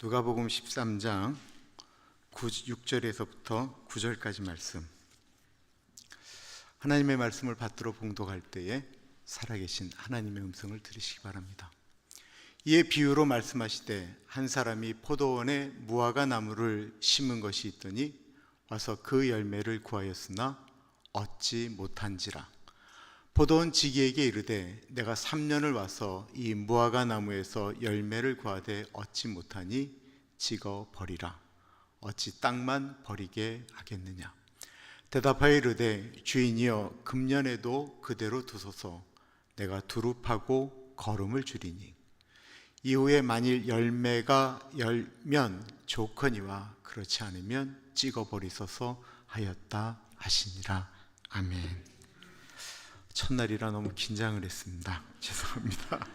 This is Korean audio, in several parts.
누가복음 13장 6절에서부터 9절까지 말씀. 하나님의 말씀을 받들어 봉독할 때에 살아계신 하나님의 음성을 들으시기 바랍니다. 이에 비유로 말씀하시되 한 사람이 포도원에 무화과 나무를 심은 것이 있더니 와서 그 열매를 구하였으나 얻지 못한지라. 포도원 지기에게 이르되 내가 3년을 와서 이 무화과 나무에서 열매를 구하되 얻지 못하니 찍어 버리라. 어찌 땅만 버리게 하겠느냐. 대답하여 이르되 주인이여 금년에도 그대로 두소서. 내가 두릅하고 거름을 주리니 이후에 만일 열매가 열면 좋거니와 그렇지 않으면 찍어 버리소서 하였다 하시니라. 아멘. 첫날이라 너무 긴장을 했습니다. 죄송합니다.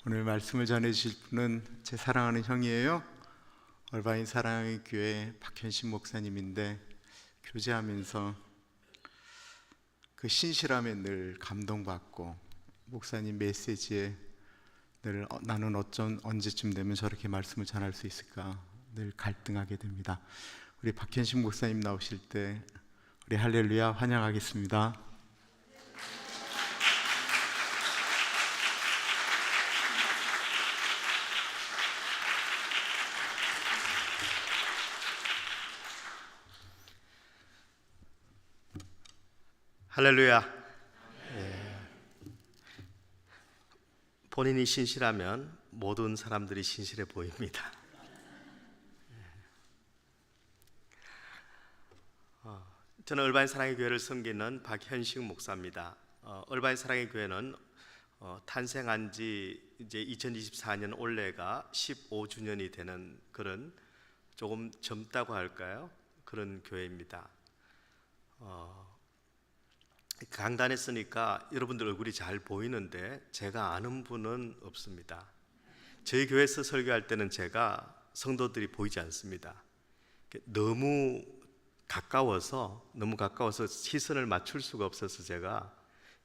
오늘 말씀을 전해주실 분은 제 사랑하는 형이에요. 얼바인 사랑의 교회 박현신 목사님인데 교제하면서 그 신실함에 늘 감동받고 목사님 메시지에 늘 나는 언제쯤 되면 저렇게 말씀을 전할 수 있을까 늘 갈등하게 됩니다. 우리 박현신 목사님 나오실 때 우리 할렐루야 환영하겠습니다. 할렐루야. 본인이 신실하면 모든 사람들이 신실해 보입니다. 저는 얼바인 사랑의 교회를 섬기는 박현식 목사입니다. 얼바인 사랑의 교회는 탄생한 지 이제 2024년 올해가 15주년이 되는 그런 조금 젊다고 할까요? 그런 교회입니다. 강단에 쓰니까 여러분들 얼굴이 잘 보이는데 제가 아는 분은 없습니다. 저희 교회에서 설교할 때는 제가 성도들이 보이지 않습니다. 너무 가까워서 시선을 맞출 수가 없어서 제가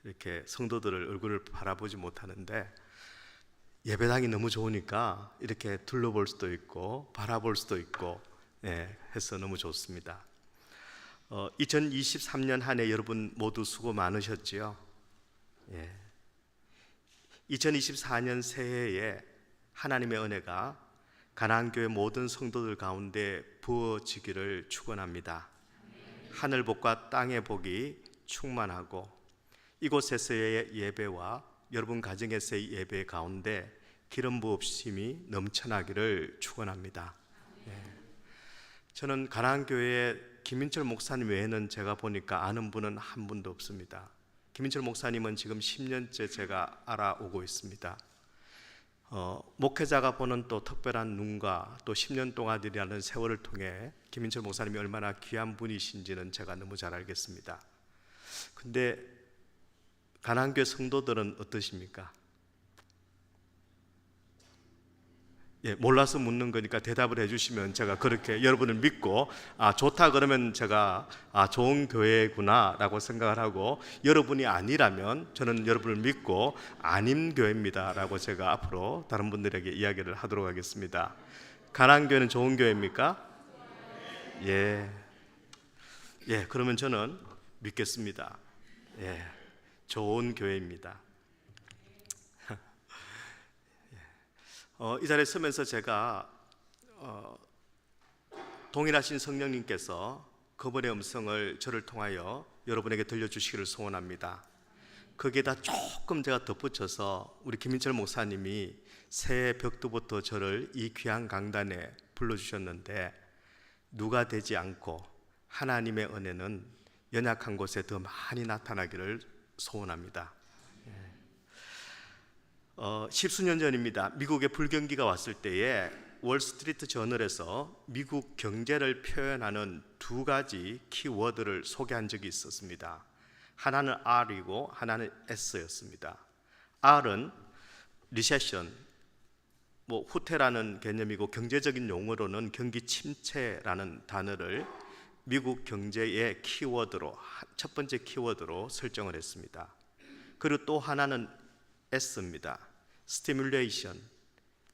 이렇게 성도들을 얼굴을 바라보지 못하는데 예배당이 너무 좋으니까 이렇게 둘러볼 수도 있고 바라볼 수도 있고 해서 너무 좋습니다. 2023년 한 해 여러분 모두 수고 많으셨지요? 2024년 새해에 하나님의 은혜가 가나안교회 모든 성도들 가운데 부어지기를 축원합니다. 하늘복과 땅의 복이 충만하고 이곳에서의 예배와 여러분 가정에서의 예배 가운데 기름 부으심이 넘쳐나기를 축원합니다. 저는 가나안교회의 김인철 목사님 외에는 제가 보니까 아는 분은 한 분도 없습니다. 김인철 목사님은 지금 10년째 제가 알아오고 있습니다. 목회자가 보는 또 특별한 눈과 또 10년 동안이라는 세월을 통해 김인철 목사님이 얼마나 귀한 분이신지는 제가 너무 잘 알겠습니다. 근데 가나안교회 성도들은 어떠십니까? 몰라서 묻는 거니까 대답을 해주시면 제가 그렇게 여러분을 믿고 좋다 그러면 제가 좋은 교회구나 라고 생각을 하고, 여러분이 아니라면 저는 여러분을 믿고 아닌 교회입니다 라고 제가 앞으로 다른 분들에게 이야기를 하도록 하겠습니다. 가나안교회는 좋은 교회입니까? 그러면 저는 믿겠습니다. 좋은 교회입니다. 이 자리에 서면서 제가 동일하신 성령님께서 그분의 음성을 저를 통하여 여러분에게 들려주시기를 소원합니다. 거기에다 조금 제가 덧붙여서 우리 김인철 목사님이 새해 벽두부터 저를 이 귀한 강단에 불러주셨는데 누가 되지 않고 하나님의 은혜는 연약한 곳에 더 많이 나타나기를 소원합니다. 10수년 전입니다. 미국에 불경기가 왔을 때에 월스트리트 저널에서 미국 경제를 표현하는 두 가지 키워드를 소개한 적이 있었습니다. 하나는 R이고 하나는 S였습니다. R은 리세션, 후퇴라는 개념이고 경제적인 용어로는 경기 침체라는 단어를 미국 경제의 키워드로 첫 번째 키워드로 설정을 했습니다. 그리고 또 하나는 S입니다. 스티뮬레이션,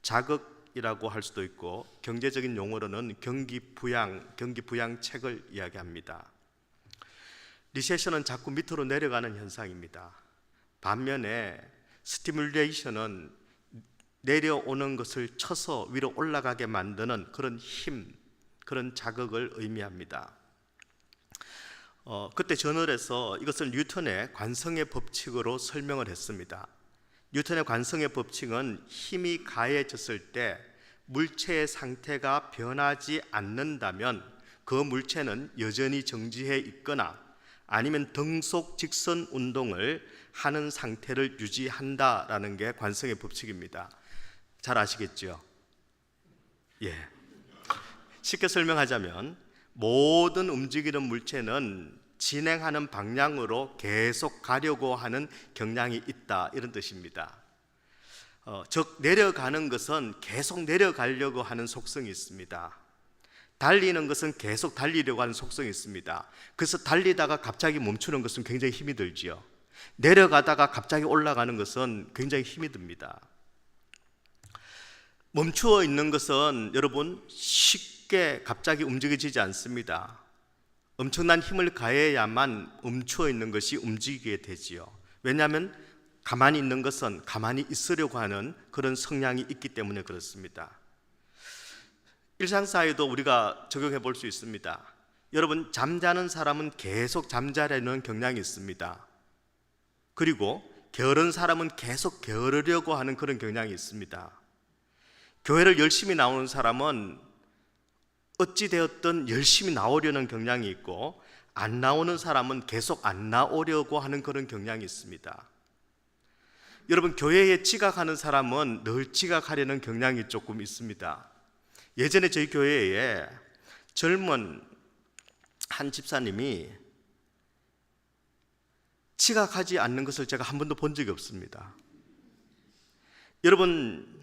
자극 자극이라고 할 수도 있고 경제적인 용어로는 경기 부양책을 이야기합니다. 리세션은 자꾸 밑으로 내려가는 현상입니다. 반면에 스티뮬레이션은 내려오는 것을 쳐서 위로 올라가게 만드는 그런 힘, 그런 자극을 의미합니다. 그때 저널에서 이것을 뉴턴의 관성의 법칙으로 설명을 했습니다. 뉴턴의 관성의 법칙은 힘이 가해졌을 때 물체의 상태가 변하지 않는다면 그 물체는 여전히 정지해 있거나 아니면 등속 직선 운동을 하는 상태를 유지한다라는 게 관성의 법칙입니다. 잘 아시겠죠? 예. 쉽게 설명하자면 모든 움직이는 물체는 진행하는 방향으로 계속 가려고 하는 경향이 있다, 이런 뜻입니다. 즉 내려가는 것은 계속 내려가려고 하는 속성이 있습니다. 달리는 것은 계속 달리려고 하는 속성이 있습니다. 그래서 달리다가 갑자기 멈추는 것은 굉장히 힘이 들지요. 내려가다가 갑자기 올라가는 것은 굉장히 힘이 듭니다. 멈추어 있는 것은 여러분 쉽게 갑자기 움직여지지 않습니다. 엄청난 힘을 가해야만 멈추어 있는 것이 움직이게 되지요. 왜냐하면 가만히 있는 것은 가만히 있으려고 하는 그런 성향이 있기 때문에 그렇습니다. 일상사회도 우리가 적용해 볼 수 있습니다. 여러분, 잠자는 사람은 계속 잠자려는 경향이 있습니다. 그리고 게으른 사람은 계속 게으르려고 하는 그런 경향이 있습니다. 교회를 열심히 나오는 사람은 어찌되었든 열심히 나오려는 경향이 있고, 안 나오는 사람은 계속 안 나오려고 하는 그런 경향이 있습니다. 여러분, 교회에 지각하는 사람은 늘 지각하려는 경향이 조금 있습니다. 예전에 저희 교회에 젊은 한 집사님이 지각하지 않는 것을 제가 한 번도 본 적이 없습니다. 여러분,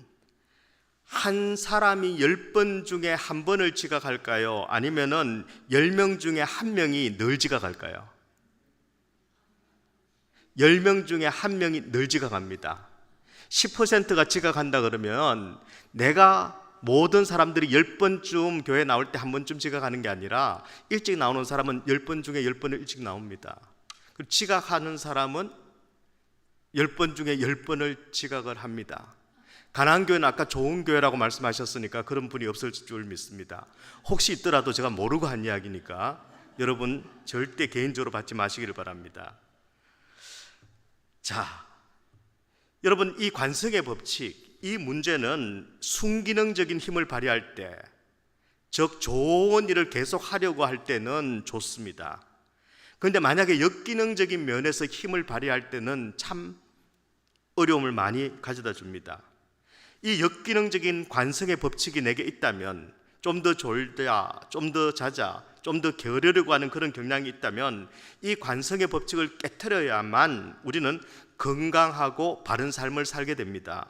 한 사람이 10번 중에 한 번을 지각할까요? 아니면은 10명 중에 한 명이 늘 지각할까요? 10명 중에 한 명이 늘 지각합니다. 10%가 지각한다 그러면 내가 모든 사람들이 10번쯤 교회 나올 때 한 번쯤 지각하는 게 아니라 일찍 나오는 사람은 10번 중에 10번을 일찍 나옵니다. 그리고 지각하는 사람은 10번 중에 10번을 지각을 합니다. 가나안 교회는 아까 좋은 교회라고 말씀하셨으니까 그런 분이 없을 줄 믿습니다. 혹시 있더라도 제가 모르고 한 이야기니까 여러분 절대 개인적으로 받지 마시기를 바랍니다. 자, 여러분, 이 관성의 법칙, 이 문제는 순기능적인 힘을 발휘할 때, 즉 좋은 일을 계속 하려고 할 때는 좋습니다. 그런데 만약에 역기능적인 면에서 힘을 발휘할 때는 참 어려움을 많이 가져다 줍니다. 이 역기능적인 관성의 법칙이 내게 있다면, 좀 더 졸자, 좀 더 자자, 좀 더 게으르려고 하는 그런 경향이 있다면 이 관성의 법칙을 깨트려야만 우리는 건강하고 바른 삶을 살게 됩니다.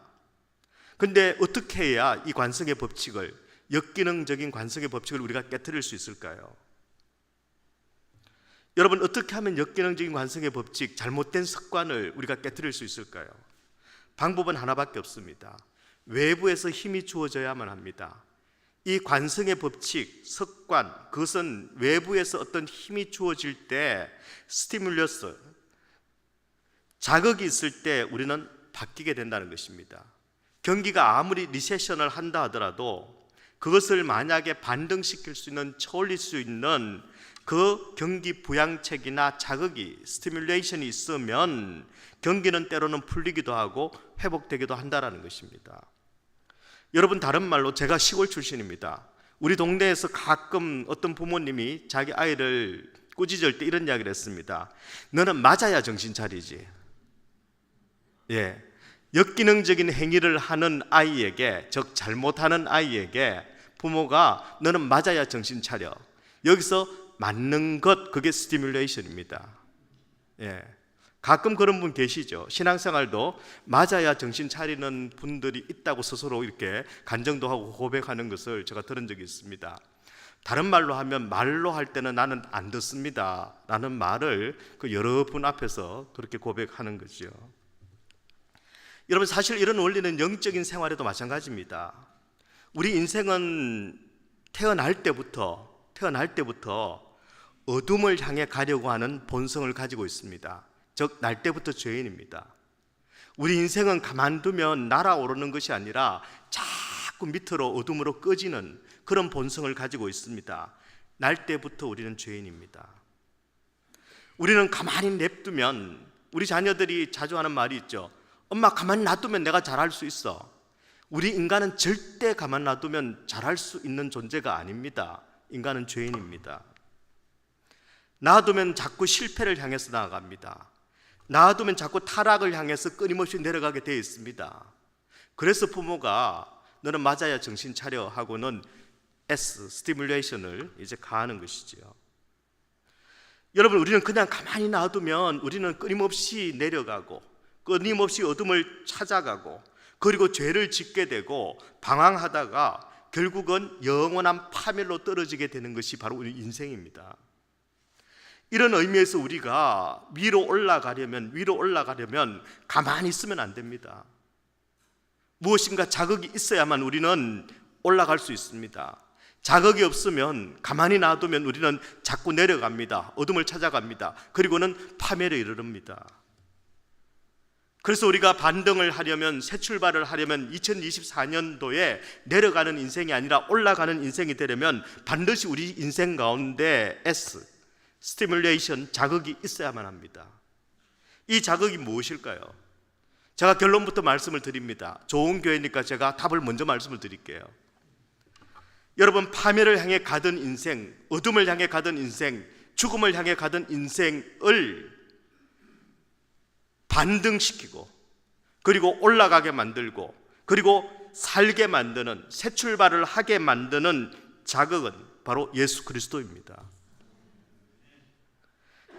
그런데 어떻게 해야 이 관성의 법칙을, 역기능적인 관성의 법칙을 우리가 깨트릴 수 있을까요? 여러분, 어떻게 하면 역기능적인 관성의 법칙, 잘못된 습관을 우리가 깨트릴 수 있을까요? 방법은 하나밖에 없습니다. 외부에서 힘이 주어져야만 합니다. 이 관성의 법칙, 습관, 그것은 외부에서 어떤 힘이 주어질 때, 스티뮬러스, 자극이 있을 때 우리는 바뀌게 된다는 것입니다. 경기가 아무리 리세션을 한다 하더라도 그것을 만약에 반등시킬 수 있는, 쳐올릴 수 있는 그 경기 부양책이나 자극이, 스티뮬레이션이 있으면 경기는 때로는 풀리기도 하고 회복되기도 한다는 것입니다. 여러분, 다른 말로 제가 시골 출신입니다. 우리 동네에서 가끔 어떤 부모님이 자기 아이를 꾸짖을 때 이런 이야기를 했습니다. 너는 맞아야 정신 차리지. 예, 역기능적인 행위를 하는 아이에게, 즉 잘못하는 아이에게 부모가 너는 맞아야 정신 차려. 여기서 맞는 것, 그게 스티뮬레이션입니다. 예, 가끔 그런 분 계시죠. 신앙생활도 맞아야 정신 차리는 분들이 있다고 스스로 이렇게 간증도 하고 고백하는 것을 제가 들은 적이 있습니다. 다른 말로 하면, 말로 할 때는 나는 안 듣습니다 라는 말을 그 여러 분 앞에서 그렇게 고백하는 거죠. 여러분, 사실 이런 원리는 영적인 생활에도 마찬가지입니다. 우리 인생은 태어날 때부터 어둠을 향해 가려고 하는 본성을 가지고 있습니다. 즉, 날 때부터 죄인입니다. 우리 인생은 가만두면 날아오르는 것이 아니라 자꾸 밑으로 어둠으로 꺼지는 그런 본성을 가지고 있습니다. 날 때부터 우리는 죄인입니다. 우리는 가만히 냅두면, 우리 자녀들이 자주 하는 말이 있죠. 엄마, 가만히 놔두면 내가 잘할 수 있어. 우리 인간은 절대 가만 놔두면 잘할 수 있는 존재가 아닙니다. 인간은 죄인입니다. 놔두면 자꾸 실패를 향해서 나아갑니다. 놔두면 자꾸 타락을 향해서 끊임없이 내려가게 되어 있습니다. 그래서 부모가 너는 맞아야 정신 차려 하고는 S, 스티뮬레이션을 이제 가하는 것이지요. 여러분, 우리는 그냥 가만히 놔두면 우리는 끊임없이 내려가고 끊임없이 어둠을 찾아가고 그리고 죄를 짓게 되고 방황하다가 결국은 영원한 파멸로 떨어지게 되는 것이 바로 우리 인생입니다. 이런 의미에서 우리가 위로 올라가려면 가만히 있으면 안 됩니다. 무엇인가 자극이 있어야만 우리는 올라갈 수 있습니다. 자극이 없으면, 가만히 놔두면 우리는 자꾸 내려갑니다. 어둠을 찾아갑니다. 그리고는 파멸에 이르릅니다. 그래서 우리가 반등을 하려면, 새 출발을 하려면 2024년도에 내려가는 인생이 아니라 올라가는 인생이 되려면 반드시 우리 인생 가운데 S, 스티뮬레이션, 자극이 있어야만 합니다. 이 자극이 무엇일까요? 제가 결론부터 말씀을 드립니다. 좋은 교회니까 제가 답을 먼저 말씀을 드릴게요. 여러분, 파멸을 향해 가던 인생, 어둠을 향해 가던 인생, 죽음을 향해 가던 인생을 반등시키고 그리고 올라가게 만들고 그리고 살게 만드는, 새 출발을 하게 만드는 자극은 바로 예수 그리스도입니다.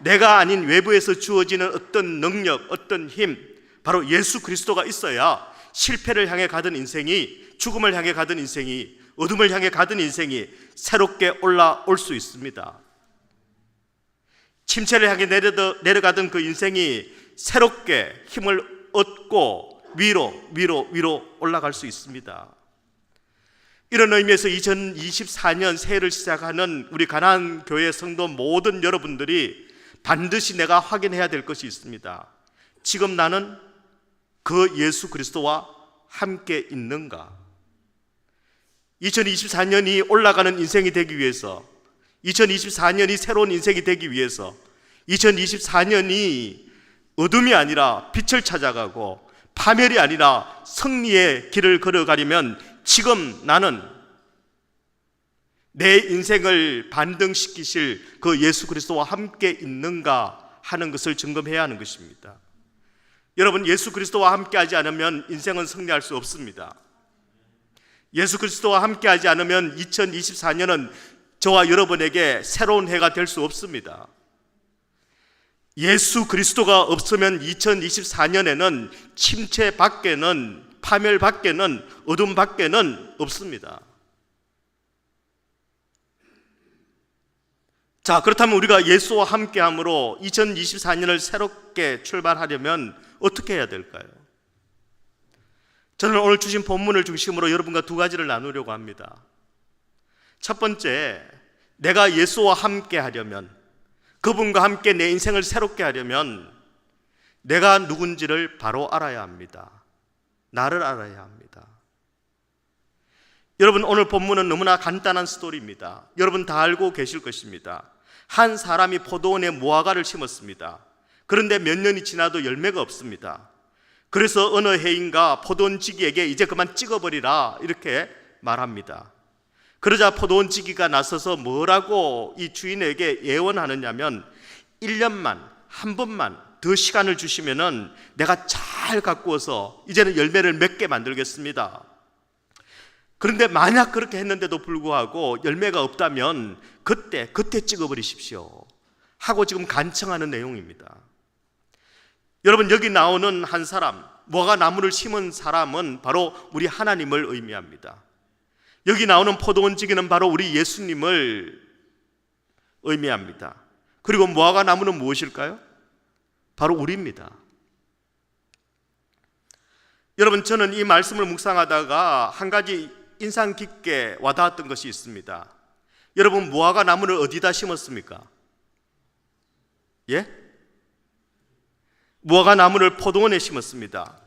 내가 아닌 외부에서 주어지는 어떤 능력, 어떤 힘, 바로 예수 그리스도가 있어야 실패를 향해 가던 인생이, 죽음을 향해 가던 인생이, 어둠을 향해 가던 인생이 새롭게 올라올 수 있습니다. 침체를 향해 내려가던 그 인생이 새롭게 힘을 얻고 위로 올라갈 수 있습니다. 이런 의미에서 2024년 새해를 시작하는 우리 가나안 교회 성도 모든 여러분들이 반드시 내가 확인해야 될 것이 있습니다. 지금 나는 그 예수 그리스도와 함께 있는가? 2024년이 올라가는 인생이 되기 위해서, 2024년이 새로운 인생이 되기 위해서, 2024년이 어둠이 아니라 빛을 찾아가고 파멸이 아니라 승리의 길을 걸어가려면 지금 나는 내 인생을 반등시키실 그 예수 그리스도와 함께 있는가 하는 것을 점검해야 하는 것입니다. 여러분, 예수 그리스도와 함께하지 않으면 인생은 승리할 수 없습니다. 예수 그리스도와 함께하지 않으면 2024년은 저와 여러분에게 새로운 해가 될 수 없습니다. 예수 그리스도가 없으면 2024년에는 침체 밖에는, 파멸 밖에는, 어둠 밖에는 없습니다. 자, 그렇다면 우리가 예수와 함께함으로 2024년을 새롭게 출발하려면 어떻게 해야 될까요? 저는 오늘 주신 본문을 중심으로 여러분과 두 가지를 나누려고 합니다. 첫 번째, 내가 예수와 함께하려면, 그분과 함께 내 인생을 새롭게 하려면 내가 누군지를 바로 알아야 합니다. 나를 알아야 합니다. 여러분, 오늘 본문은 너무나 간단한 스토리입니다. 여러분 다 알고 계실 것입니다. 한 사람이 포도원에 무화과를 심었습니다. 그런데 몇 년이 지나도 열매가 없습니다. 그래서 어느 해인가 포도원지기에게 이제 그만 찍어버리라 이렇게 말합니다. 그러자 포도원지기가 나서서 뭐라고 이 주인에게 예언하느냐면 1년만, 한 번만 더 시간을 주시면은 내가 잘 가꾸어서 이제는 열매를 맺게 만들겠습니다. 그런데 만약 그렇게 했는데도 불구하고 열매가 없다면 그때 찍어버리십시오 하고 지금 간청하는 내용입니다. 여러분, 여기 나오는 한 사람, 무화과 나무를 심은 사람은 바로 우리 하나님을 의미합니다. 여기 나오는 포도원지기는 바로 우리 예수님을 의미합니다. 그리고 무화과 나무는 무엇일까요? 바로 우리입니다. 여러분, 저는 이 말씀을 묵상하다가 한 가지 인상 깊게 와닿았던 것이 있습니다. 여러분, 무화과 나무를 어디다 심었습니까? 예? 무화과 나무를 포도원에 심었습니다.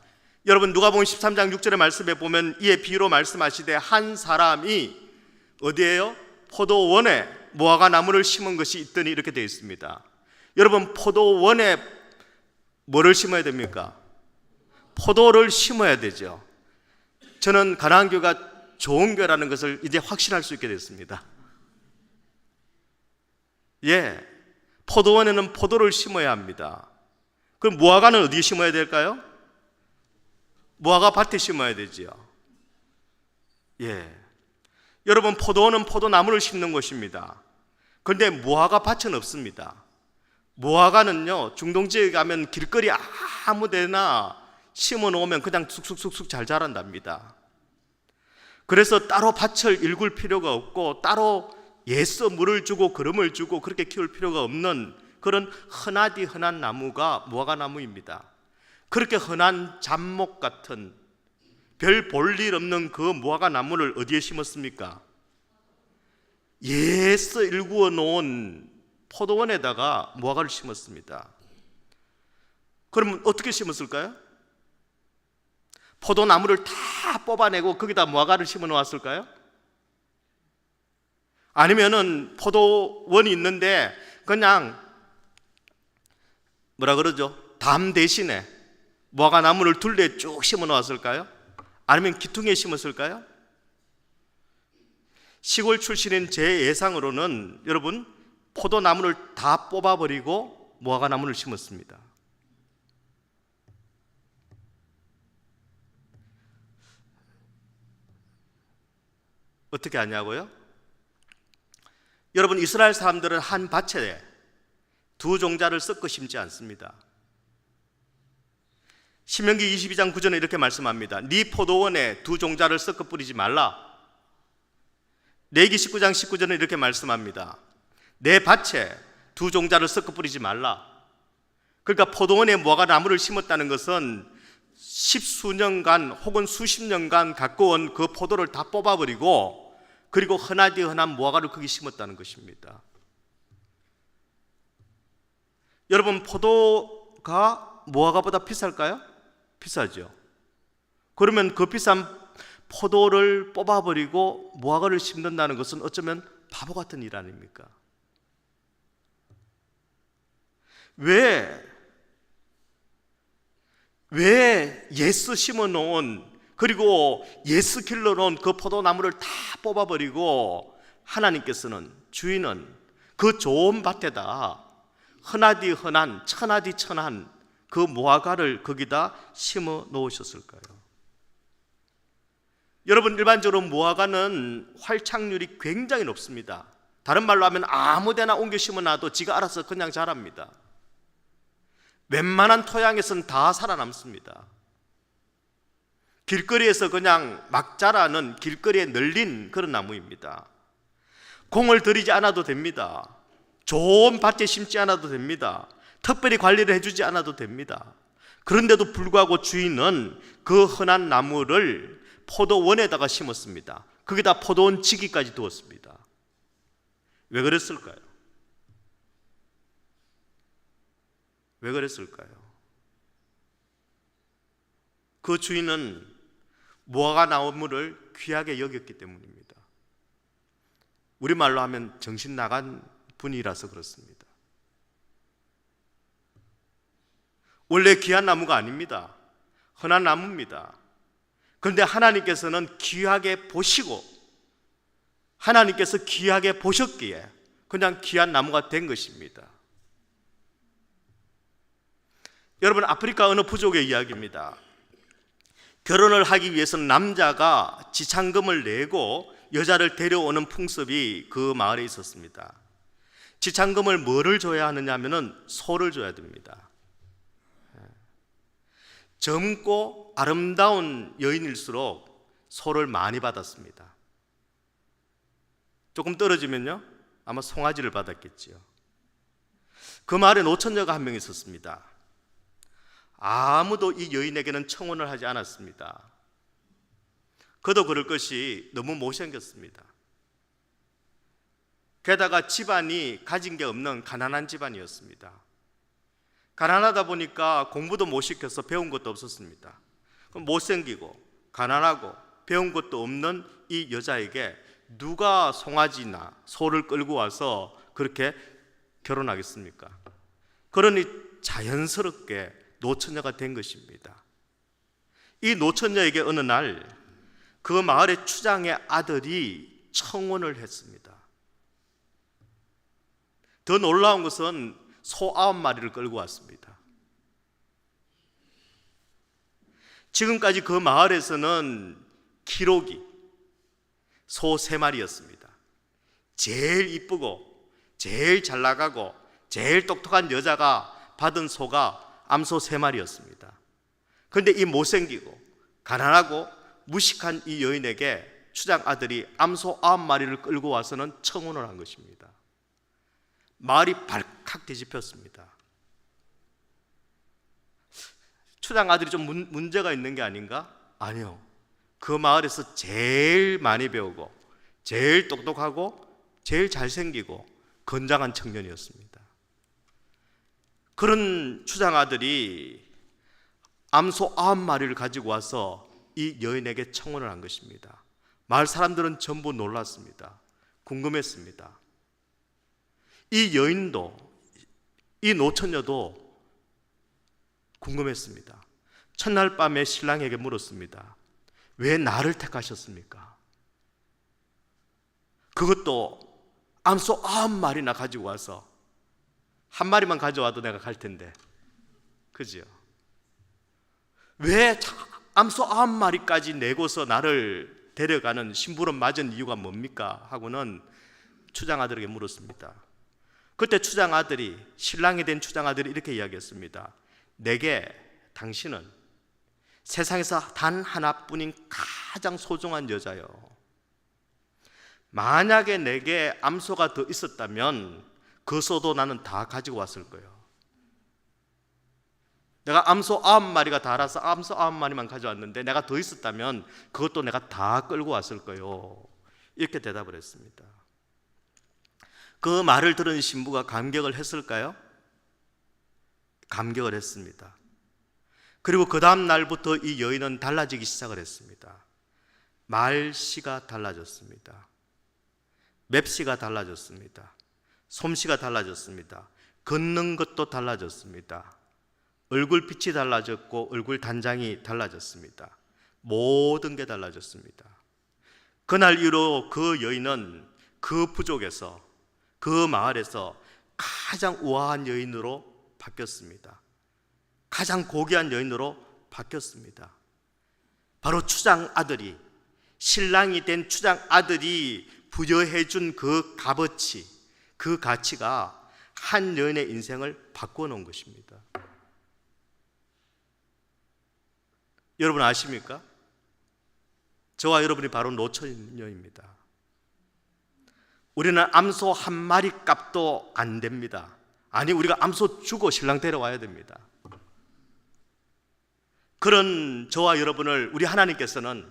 여러분, 누가복음 13장 6절의 말씀에 보면 이에 비유로 말씀하시되 한 사람이 어디에요? 포도원에 무화과 나무를 심은 것이 있더니 이렇게 되어 있습니다. 여러분, 포도원에 뭐를 심어야 됩니까? 포도를 심어야 되죠. 저는 가나안 교회가 좋은 교회라는 것을 이제 확신할 수 있게 됐습니다. 예, 포도원에는 포도를 심어야 합니다. 그럼 무화과는 어디에 심어야 될까요? 무화과 밭에 심어야 되지요. 예, 여러분, 포도원은 포도나무를 심는 곳입니다. 그런데 무화과 밭은 없습니다. 무화과는요, 중동 지역에 가면 길거리 아무 데나 심어 놓으면 그냥 쑥쑥쑥쑥 잘 자란답니다. 그래서 따로 밭을 일굴 필요가 없고 따로 예서 물을 주고 거름을 주고 그렇게 키울 필요가 없는 그런 흔하디 흔한 나무가 무화과 나무입니다. 그렇게 흔한 잡목 같은 별 볼 일 없는 그 무화과 나무를 어디에 심었습니까? 예서 일구어 놓은 포도원에다가 무화과를 심었습니다. 그러면 어떻게 심었을까요? 포도나무를 다 뽑아내고 거기다 무화과를 심어 놓았을까요? 아니면은 포도원이 있는데 그냥 뭐라 그러죠? 담 대신에 무화과 나무를 둘레 쭉 심어 놓았을까요? 아니면 기퉁에 심었을까요? 시골 출신인 제 예상으로는 여러분, 포도나무를 다 뽑아버리고 무화과 나무를 심었습니다. 어떻게 하냐고요? 여러분, 이스라엘 사람들은 한 밭에 두 종자를 섞어 심지 않습니다. 신명기 22장 9절에 이렇게 말씀합니다. 네 포도원에 두 종자를 섞어 뿌리지 말라. 레위기 19장 19절에 이렇게 말씀합니다. 내 밭에 두 종자를 섞어 뿌리지 말라. 그러니까 포도원에 무화과 나무를 심었다는 것은 십수년간 혹은 수십 년간 갖고 온 그 포도를 다 뽑아버리고 그리고 흔하디 흔한 무화과를 거기 심었다는 것입니다. 여러분, 포도가 무화과보다 비쌀까요? 비싸죠. 그러면 그 비싼 포도를 뽑아버리고 무화과를 심는다는 것은 어쩌면 바보 같은 일 아닙니까? 왜 예스 심어놓은 그리고 예스 길러놓은 그 포도나무를 다 뽑아버리고 하나님께서는, 주인은 그 좋은 밭에다 흔하디 흔한 천하디 천한 그 무화과를 거기다 심어 놓으셨을까요? 여러분, 일반적으로 무화과는 활착률이 굉장히 높습니다. 다른 말로 하면 아무 데나 옮겨 심어놔도 지가 알아서 그냥 자랍니다. 웬만한 토양에서는 다 살아남습니다. 길거리에서 그냥 막 자라는 길거리에 널린 그런 나무입니다. 공을 들이지 않아도 됩니다. 좋은 밭에 심지 않아도 됩니다. 특별히 관리를 해주지 않아도 됩니다. 그런데도 불구하고 주인은 그 흔한 나무를 포도원에다가 심었습니다. 거기다 포도원 지기까지 두었습니다. 왜 그랬을까요? 왜 그랬을까요? 그 주인은 무화과 나무를 귀하게 여겼기 때문입니다. 우리말로 하면 정신 나간 분이라서 그렇습니다. 원래 귀한 나무가 아닙니다. 흔한 나무입니다. 그런데 하나님께서는 귀하게 보시고 하나님께서 귀하게 보셨기에 그냥 귀한 나무가 된 것입니다. 여러분, 아프리카 어느 부족의 이야기입니다. 결혼을 하기 위해서는 남자가 지참금을 내고 여자를 데려오는 풍습이 그 마을에 있었습니다. 지참금을 뭐를 줘야 하느냐 하면은 소를 줘야 됩니다. 젊고 아름다운 여인일수록 소를 많이 받았습니다. 조금 떨어지면요, 아마 송아지를 받았겠지요. 그 마을에 노처녀가 한 명 있었습니다. 아무도 이 여인에게는 청혼을 하지 않았습니다. 그도 그럴 것이 너무 못생겼습니다. 게다가 집안이 가진 게 없는 가난한 집안이었습니다. 가난하다 보니까 공부도 못 시켜서 배운 것도 없었습니다. 그럼 못생기고 가난하고 배운 것도 없는 이 여자에게 누가 송아지나 소를 끌고 와서 그렇게 결혼하겠습니까? 그러니 자연스럽게 노처녀가 된 것입니다. 이 노처녀에게 어느 날 그 마을의 추장의 아들이 청혼을 했습니다. 더 놀라운 것은 소 9마리를 끌고 왔습니다. 지금까지 그 마을에서는 기록이 소 3마리였습니다. 제일 이쁘고 제일 잘 나가고 제일 똑똑한 여자가 받은 소가 암소 3마리였습니다. 그런데 이 못생기고 가난하고 무식한 이 여인에게 추장 아들이 암소 9마리를 끌고 와서는 청혼을 한 것입니다. 마을이 발칵 뒤집혔습니다. 추장 아들이 좀 문제가 있는 게 아닌가? 아니요. 그 마을에서 제일 많이 배우고 제일 똑똑하고 제일 잘생기고 건장한 청년이었습니다. 그런 추장 아들이 암소 9마리를 가지고 와서 이 여인에게 청혼을 한 것입니다. 마을 사람들은 전부 놀랐습니다. 궁금했습니다. 이 여인도 이 노처녀도 궁금했습니다. 첫날 밤에 신랑에게 물었습니다. 왜 나를 택하셨습니까? 그것도 암소 9마리나 가지고 와서 한 마리만 가져와도 내가 갈 텐데, 그지요? 왜 암소 9마리까지 내고서 나를 데려가는 심부름 맞은 이유가 뭡니까? 하고는 추장 아들에게 물었습니다. 그때 추장 아들이, 신랑이 된 추장 아들이 이렇게 이야기했습니다. 내게 당신은 세상에서 단 하나뿐인 가장 소중한 여자요. 만약에 내게 암소가 더 있었다면 그 소도 나는 다 가지고 왔을 거예요. 내가 암소 9마리가 달아서 암소 9마리만 가져왔는데 내가 더 있었다면 그것도 내가 다 끌고 왔을 거예요. 이렇게 대답을 했습니다. 그 말을 들은 신부가 감격을 했을까요? 감격을 했습니다. 그리고 그 다음 날부터 이 여인은 달라지기 시작을 했습니다. 말씨가 달라졌습니다. 맵씨가 달라졌습니다. 솜씨가 달라졌습니다. 걷는 것도 달라졌습니다. 얼굴빛이 달라졌고 얼굴 단장이 달라졌습니다. 모든 게 달라졌습니다. 그날 이후로 그 여인은 그 부족에서, 그 마을에서 가장 우아한 여인으로 바뀌었습니다. 가장 고귀한 여인으로 바뀌었습니다. 바로 추장 아들이, 신랑이 된 추장 아들이 부여해 준 그 값어치, 그 가치가 한 여인의 인생을 바꾸어 놓은 것입니다. 여러분 아십니까? 저와 여러분이 바로 노처녀입니다. 우리는 암소 한 마리 값도 안 됩니다. 아니, 우리가 암소 주고 신랑 데려와야 됩니다. 그런 저와 여러분을 우리 하나님께서는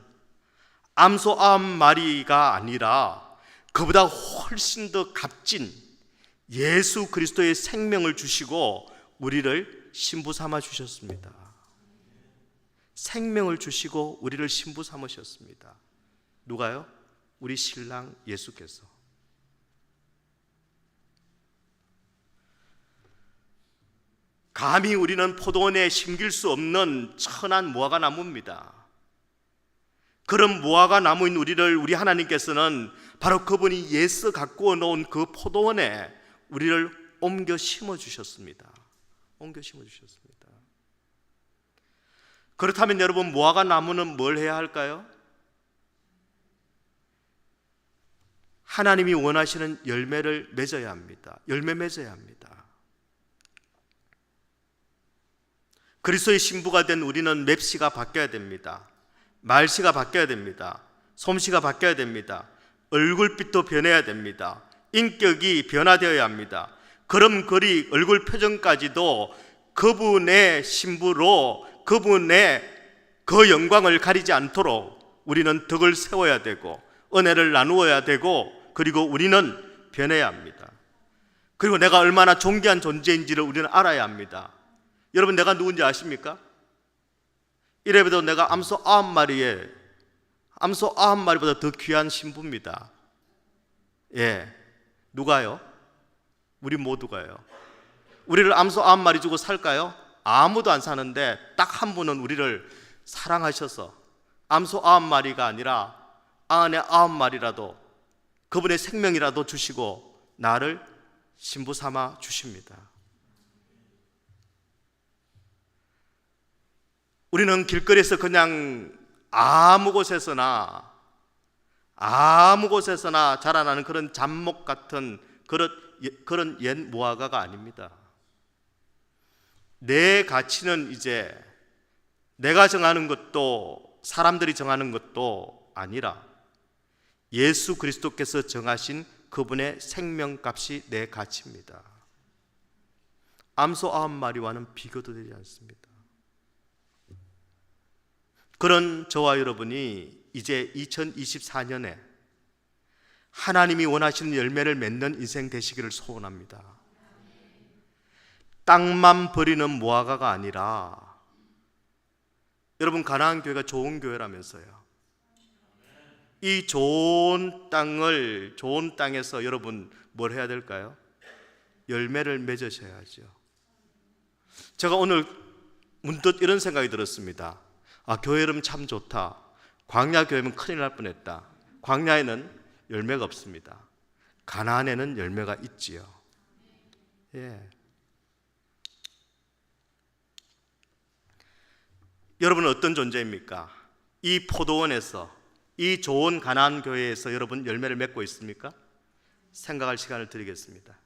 암소 9마리가 아니라 그보다 훨씬 더 값진 예수 그리스도의 생명을 주시고 우리를 신부 삼아 주셨습니다. 생명을 주시고 우리를 신부 삼으셨습니다. 누가요? 우리 신랑 예수께서. 감히 우리는 포도원에 심길 수 없는 천한 무화과 나무입니다. 그런 무화과 나무인 우리를 우리 하나님께서는 바로 그분이 예서 갖고 놓은 그 포도원에 우리를 옮겨 심어 주셨습니다. 옮겨 심어 주셨습니다. 그렇다면 여러분, 무화과 나무는 뭘 해야 할까요? 하나님이 원하시는 열매를 맺어야 합니다. 열매 맺어야 합니다. 그리스도의 신부가 된 우리는 맵시가 바뀌어야 됩니다. 말씨가 바뀌어야 됩니다. 솜씨가 바뀌어야 됩니다. 얼굴빛도 변해야 됩니다. 인격이 변화되어야 합니다. 걸음걸이, 얼굴 표정까지도 그분의 신부로, 그분의 그 영광을 가리지 않도록 우리는 덕을 세워야 되고 은혜를 나누어야 되고 그리고 우리는 변해야 합니다. 그리고 내가 얼마나 존귀한 존재인지를 우리는 알아야 합니다. 여러분, 내가 누군지 아십니까? 이래봬도 내가 암소 9마리보다 더 귀한 신부입니다. 예, 누가요? 우리 모두가요. 우리를 암소 9마리 주고 살까요? 아무도 안 사는데 딱 한 분은 우리를 사랑하셔서 암소 9마리가 아니라 99마리라도 그분의 생명이라도 주시고 나를 신부 삼아 주십니다. 우리는 길거리에서 그냥 아무 곳에서나 자라나는 그런 잡목 같은 그런 옛 무화과가 아닙니다. 내 가치는 이제 내가 정하는 것도 사람들이 정하는 것도 아니라 예수 그리스도께서 정하신 그분의 생명값이 내 가치입니다. 암소 9마리와는 비교도 되지 않습니다. 그런 저와 여러분이 이제 2024년에 하나님이 원하시는 열매를 맺는 인생 되시기를 소원합니다. 땅만 버리는 무화과가 아니라, 여러분 가나안 교회가 좋은 교회라면서요. 이 좋은 땅에서 여러분 뭘 해야 될까요? 열매를 맺으셔야죠. 제가 오늘 문득 이런 생각이 들었습니다. 교회 이름 참 좋다. 광야 교회면 큰일 날 뻔했다. 광야에는 열매가 없습니다. 가나안에는 열매가 있지요. 예. 여러분은 어떤 존재입니까? 이 포도원에서, 이 좋은 가나안 교회에서 여러분 열매를 맺고 있습니까? 생각할 시간을 드리겠습니다.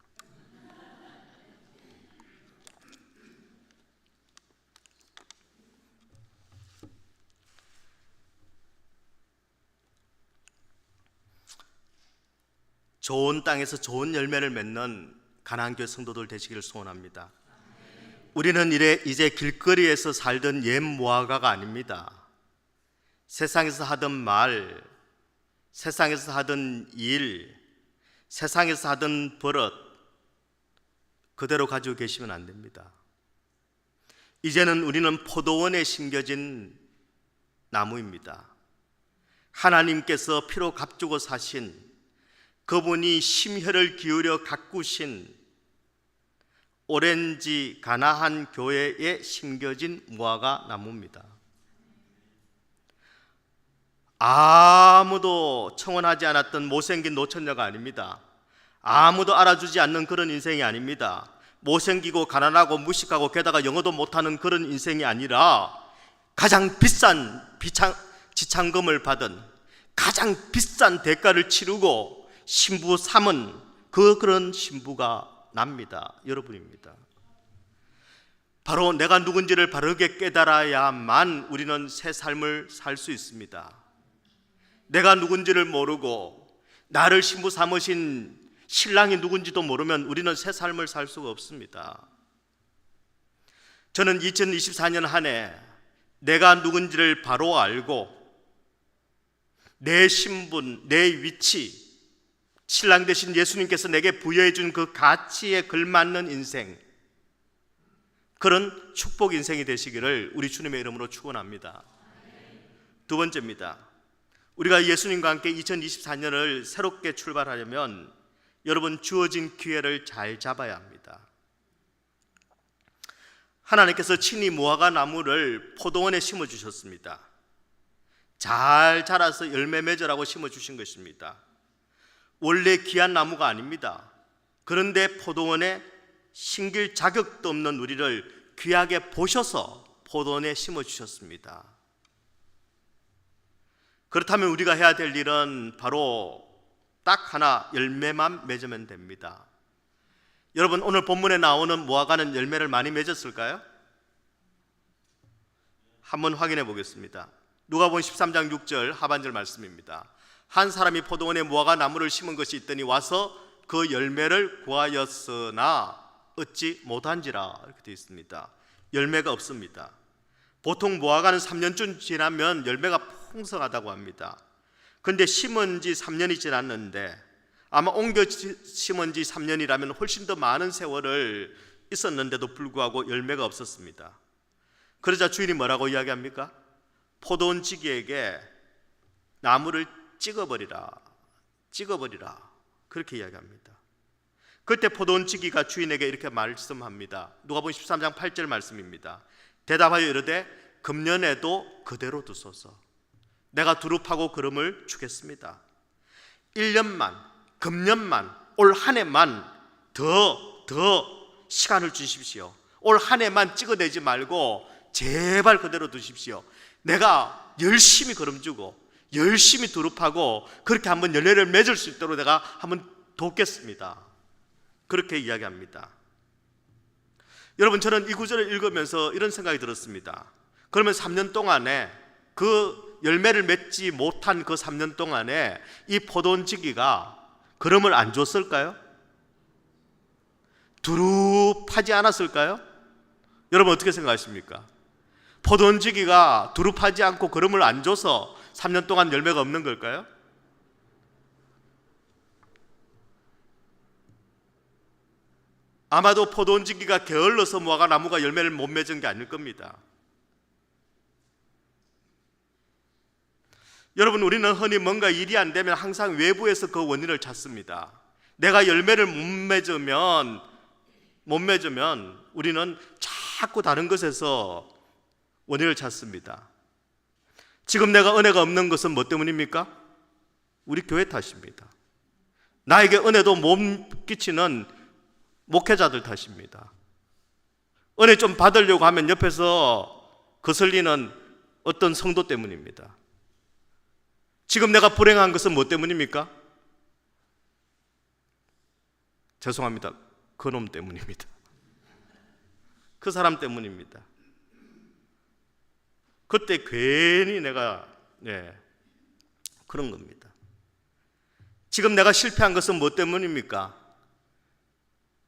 좋은 땅에서 좋은 열매를 맺는 가나안 교회 성도들 되시기를 소원합니다. 우리는 이제 길거리에서 살던 옛 무화과가 아닙니다. 세상에서 하던 말, 세상에서 하던 일, 세상에서 하던 버릇 그대로 가지고 계시면 안 됩니다. 이제는 우리는 포도원에 심겨진 나무입니다. 하나님께서 피로 값주고 사신, 그분이 심혈을 기울여 가꾸신 오렌지 가나안 교회에 심겨진 무화과 나무입니다. 아무도 청혼하지 않았던 못생긴 노처녀가 아닙니다. 아무도 알아주지 않는 그런 인생이 아닙니다. 못생기고 가난하고 무식하고 게다가 영어도 못하는 그런 인생이 아니라 가장 비싼 지참금을 받은, 가장 비싼 대가를 치르고 신부 삼은 그런 신부가 납니다. 여러분입니다. 바로 내가 누군지를 바르게 깨달아야만 우리는 새 삶을 살 수 있습니다. 내가 누군지를 모르고 나를 신부 삼으신 신랑이 누군지도 모르면 우리는 새 삶을 살 수가 없습니다. 저는 2024년 한 해 내가 누군지를 바로 알고 내 신분, 내 위치, 신랑 되신 예수님께서 내게 부여해 준 그 가치에 걸맞는 인생, 그런 축복 인생이 되시기를 우리 주님의 이름으로 축원합니다. 두 번째입니다. 우리가 예수님과 함께 2024년을 새롭게 출발하려면 여러분 주어진 기회를 잘 잡아야 합니다. 하나님께서 친히 무화과 나무를 포도원에 심어주셨습니다. 잘 자라서 열매 맺으라고 심어주신 것입니다. 원래 귀한 나무가 아닙니다. 그런데 포도원에 심길 자격도 없는 우리를 귀하게 보셔서 포도원에 심어주셨습니다. 그렇다면 우리가 해야 될 일은 바로 딱 하나, 열매만 맺으면 됩니다. 여러분, 오늘 본문에 나오는 무화과는 열매를 많이 맺었을까요? 한번 확인해 보겠습니다. 누가복음 13장 6절 하반절 말씀입니다. 한 사람이 포도원에 무화과 나무를 심은 것이 있더니 와서 그 열매를 구하였으나 얻지 못한지라, 이렇게 되어 있습니다. 열매가 없습니다. 보통 무화과는 3년쯤 지나면 열매가 풍성하다고 합니다. 그런데 심은 지 3년이 지났는데 아마 옮겨 심은 지 3년이라면 훨씬 더 많은 세월을 있었는데도 불구하고 열매가 없었습니다. 그러자 주인이 뭐라고 이야기합니까? 포도원지기에게 나무를 찍어버리라 그렇게 이야기합니다. 그때 포도원지기가 주인에게 이렇게 말씀합니다. 누가복음 13장 8절 말씀입니다. 대답하여 이르되 금년에도 그대로 두소서. 내가 두릅하고 그름을 주겠습니다. 1년만, 금년만, 올 한 해만 더 시간을 주십시오. 올 한 해만 찍어내지 말고 제발 그대로 두십시오. 내가 열심히 거름주고 열심히 두릅하고 그렇게 한번 열매를 맺을 수 있도록 내가 한번 돕겠습니다. 그렇게 이야기합니다. 여러분, 저는 이 구절을 읽으면서 이런 생각이 들었습니다. 그러면 3년 동안에 그 열매를 맺지 못한 그 3년 동안에 이 포도원지기가 그름을 안 줬을까요? 두릅하지 않았을까요? 여러분 어떻게 생각하십니까? 포도원지기가 두릅하지 않고 그름을 안 줘서 3년 동안 열매가 없는 걸까요? 아마도 포도원지기가 게을러서 무화과 나무가 열매를 못 맺은 게 아닐 겁니다. 여러분, 우리는 흔히 뭔가 일이 안 되면 항상 외부에서 그 원인을 찾습니다. 내가 열매를 못 맺으면 우리는 자꾸 다른 것에서 원인을 찾습니다. 지금 내가 은혜가 없는 것은 뭐 때문입니까? 우리 교회 탓입니다. 나에게 은혜도 못 끼치는 목회자들 탓입니다. 은혜 좀 받으려고 하면 옆에서 거슬리는 어떤 성도 때문입니다. 지금 내가 불행한 것은 뭐 때문입니까? 죄송합니다. 그놈 때문입니다. 그 사람 때문입니다. 그때 괜히 내가 그런 겁니다. 지금 내가 실패한 것은 뭐 때문입니까?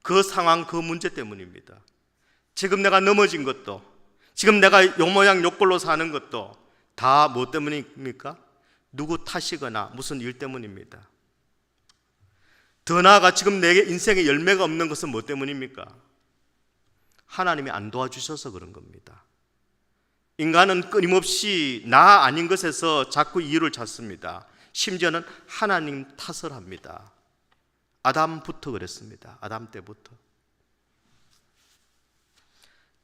그 상황, 그 문제 때문입니다. 지금 내가 넘어진 것도, 지금 내가 욕모양 욕골로 사는 것도 다 뭐 때문입니까? 누구 탓이거나 무슨 일 때문입니다. 더 나아가 지금 내 인생에 열매가 없는 것은 뭐 때문입니까? 하나님이 안 도와주셔서 그런 겁니다. 인간은 끊임없이 나 아닌 것에서 자꾸 이유를 찾습니다. 심지어는 하나님 탓을 합니다. 아담부터 그랬습니다. 아담 때부터.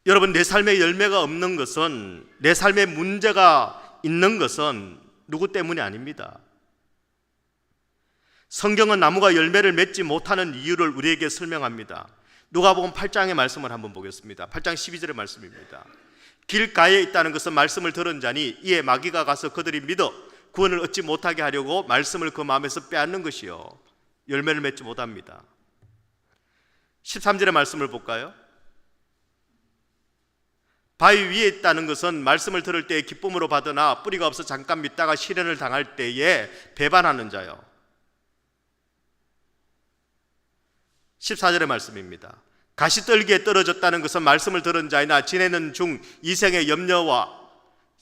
여러분, 내 삶에 열매가 없는 것은, 내 삶에 문제가 있는 것은 누구 때문이 아닙니다. 성경은 나무가 열매를 맺지 못하는 이유를 우리에게 설명합니다. 누가복음 8장의 말씀을 한번 보겠습니다. 8장 12절의 말씀입니다. 길가에 있다는 것은 말씀을 들은 자니 이에 마귀가 가서 그들이 믿어 구원을 얻지 못하게 하려고 말씀을 그 마음에서 빼앗는 것이요, 열매를 맺지 못합니다. 13절의 말씀을 볼까요? 바위 위에 있다는 것은 말씀을 들을 때에 기쁨으로 받으나 뿌리가 없어 잠깐 믿다가 시련을 당할 때에 배반하는 자요. 14절의 말씀입니다. 가시떨기에 떨어졌다는 것은 말씀을 들은 자이나 지내는 중 이생의 염려와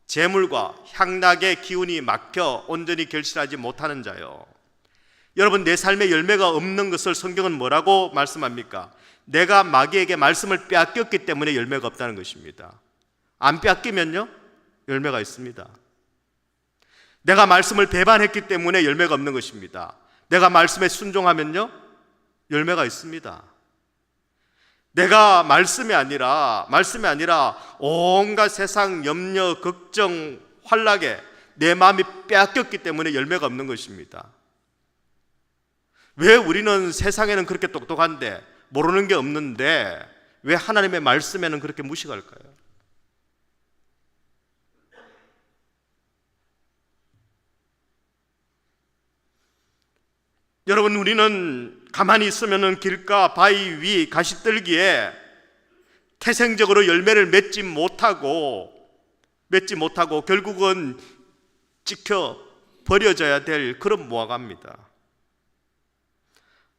재물과 향락의 기운이 막혀 온전히 결실하지 못하는 자요. 여러분, 내 삶에 열매가 없는 것을 성경은 뭐라고 말씀합니까? 내가 마귀에게 말씀을 빼앗겼기 때문에 열매가 없다는 것입니다. 안 빼앗기면요, 열매가 있습니다. 내가 말씀을 배반했기 때문에 열매가 없는 것입니다. 내가 말씀에 순종하면요, 열매가 있습니다. 내가 말씀이 아니라 온갖 세상 염려, 걱정, 환락에 내 마음이 빼앗겼기 때문에 열매가 없는 것입니다. 왜 우리는 세상에는 그렇게 똑똑한데 모르는 게 없는데 왜 하나님의 말씀에는 그렇게 무식할까요? 여러분, 우리는 가만히 있으면 길가, 바위 위, 가시떨기에 태생적으로 열매를 맺지 못하고 결국은 찍혀 버려져야 될 그런 무화과입니다.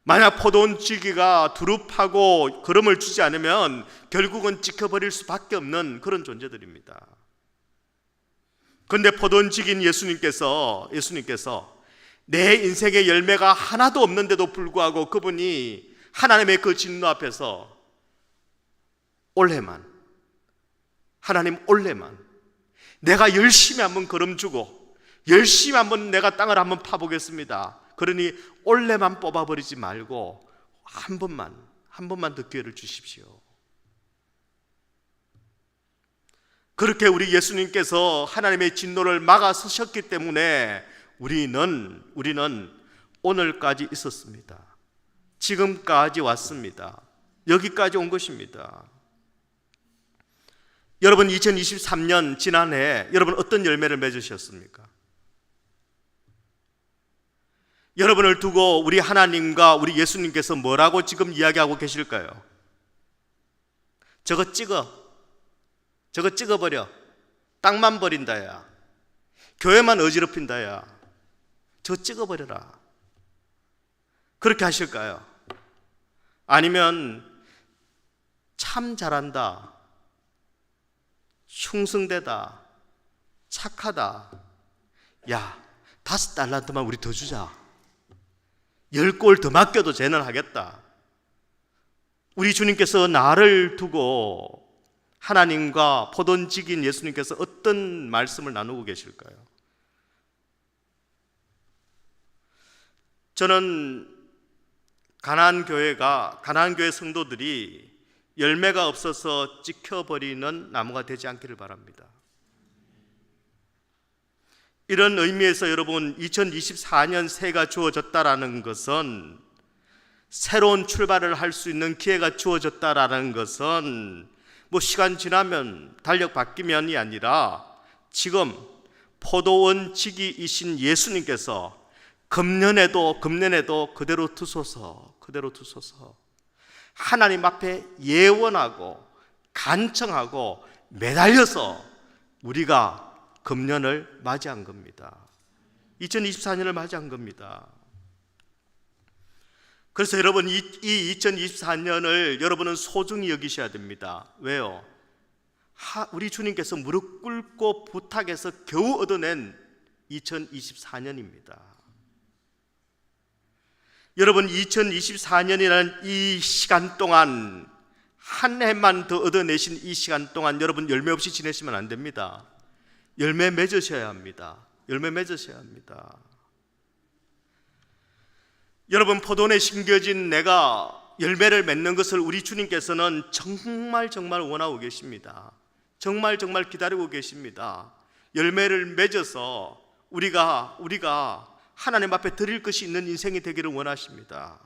만약 포도원지기가 두릅하고 거름을 주지 않으면 결국은 찍혀버릴 수밖에 없는 그런 존재들입니다. 그런데 포도원직인 예수님께서 내 인생의 열매가 하나도 없는데도 불구하고 그분이 하나님의 그 진노 앞에서 올해만, 하나님 올해만 내가 열심히 한번 걸음주고 열심히 한번 내가 땅을 한번 파보겠습니다. 그러니 올해만 뽑아버리지 말고 한 번만 더 기회를 주십시오. 그렇게 우리 예수님께서 하나님의 진노를 막아서셨기 때문에 우리는 오늘까지 있었습니다. 지금까지 왔습니다. 여기까지 온 것입니다. 여러분 2023년 지난해 여러분 어떤 열매를 맺으셨습니까? 여러분을 두고 우리 하나님과 우리 예수님께서 뭐라고 지금 이야기하고 계실까요? 저거 찍어버려. 땅만 버린다야. 교회만 어지럽힌다야. 저거 찍어버려라. 그렇게 하실까요? 아니면 참 잘한다, 충성되다, 착하다, 야 $5만 우리 더 주자, 10골 더 맡겨도 쟤는 하겠다. 우리 주님께서 나를 두고 하나님과 포도원직인 예수님께서 어떤 말씀을 나누고 계실까요? 저는 가나안 교회 성도들이 열매가 없어서 찍혀버리는 나무가 되지 않기를 바랍니다. 이런 의미에서 여러분 2024년 새해가 주어졌다라는 것은 새로운 출발을 할 수 있는 기회가 주어졌다라는 것은 뭐 시간 지나면 달력 바뀌면이 아니라 지금 포도원지기이신 예수님께서 금년에도 그대로 두소서 하나님 앞에 예원하고 간청하고 매달려서 우리가 금년을 맞이한 겁니다. 2024년을 맞이한 겁니다. 그래서 여러분 이 2024년을 여러분은 소중히 여기셔야 됩니다. 왜요? 우리 주님께서 무릎 꿇고 부탁해서 겨우 얻어낸 2024년입니다. 여러분 2024년이라는 이 시간 동안 한 해만 더 얻어내신 이 시간 동안 여러분 열매 없이 지내시면 안 됩니다. 열매 맺으셔야 합니다. 여러분 포도원에 심겨진 내가 열매를 맺는 것을 우리 주님께서는 정말 원하고 계십니다. 정말 기다리고 계십니다. 열매를 맺어서 우리가 하나님 앞에 드릴 것이 있는 인생이 되기를 원하십니다.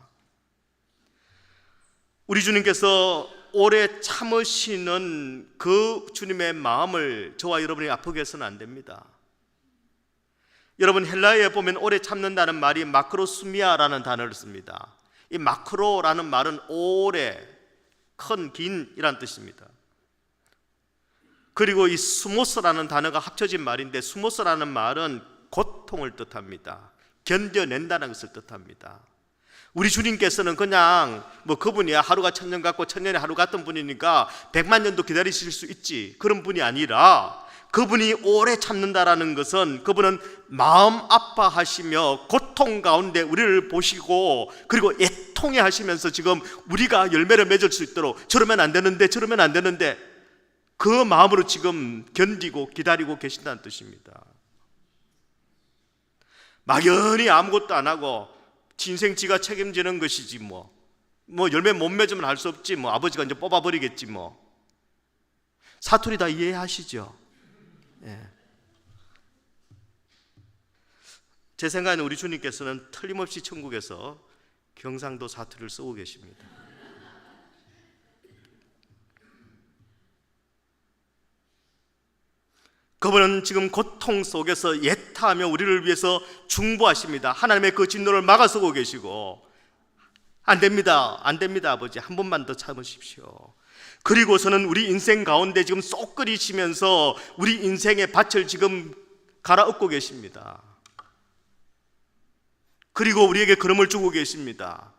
우리 주님께서 오래 참으시는 그 주님의 마음을 저와 여러분이 아프게 해서는 안 됩니다. 여러분 헬라어에 보면 오래 참는다는 말이 마크로스미아라는 단어를 씁니다. 이 마크로라는 말은 오래, 큰, 긴이란 뜻입니다. 그리고 이 수모스라는 단어가 합쳐진 말인데 수모스라는 말은 고통을 뜻합니다. 견뎌낸다는 것을 뜻합니다. 우리 주님께서는 그냥 그분이 하루가 천년 같고 천년이 하루 같은 분이니까 100만 년도 기다리실 수 있지 그런 분이 아니라 그분이 오래 참는다라는 것은 그분은 마음 아파하시며 고통 가운데 우리를 보시고 그리고 애통해 하시면서 지금 우리가 열매를 맺을 수 있도록 저러면 안 되는데 그 마음으로 지금 견디고 기다리고 계신다는 뜻입니다. 막연히 아무것도 안 하고 인생 지가 책임지는 것이지 뭐 열매 못 맺으면 할 수 없지 아버지가 이제 뽑아버리겠지 사투리 다 이해하시죠? 예. 제 생각에는 우리 주님께서는 틀림없이 천국에서 경상도 사투리를 쓰고 계십니다. 그분은 지금 고통 속에서 예타하며 우리를 위해서 중보하십니다. 하나님의 그 진노를 막아서고 계시고 안 됩니다 아버지 한 번만 더 참으십시오. 그리고서는 우리 인생 가운데 지금 쏙 끓이시면서 우리 인생의 밭을 지금 갈아엎고 계십니다. 그리고 우리에게 걸음을 주고 계십니다.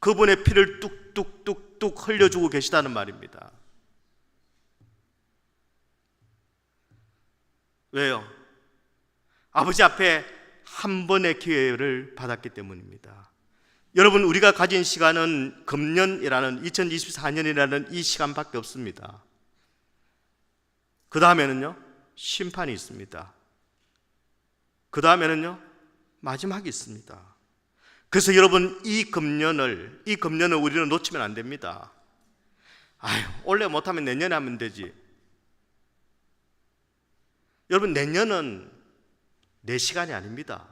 그분의 피를 뚝뚝뚝뚝 흘려주고 계시다는 말입니다. 왜요? 아버지 앞에 한 번의 기회를 받았기 때문입니다. 여러분, 우리가 가진 시간은 금년이라는 2024년이라는 이 시간밖에 없습니다. 그 다음에는요, 심판이 있습니다. 그 다음에는요, 마지막이 있습니다. 그래서 여러분, 이 금년을 우리는 놓치면 안 됩니다. 아유, 올해 못하면 내년에 하면 되지. 여러분, 내년은 내 시간이 아닙니다.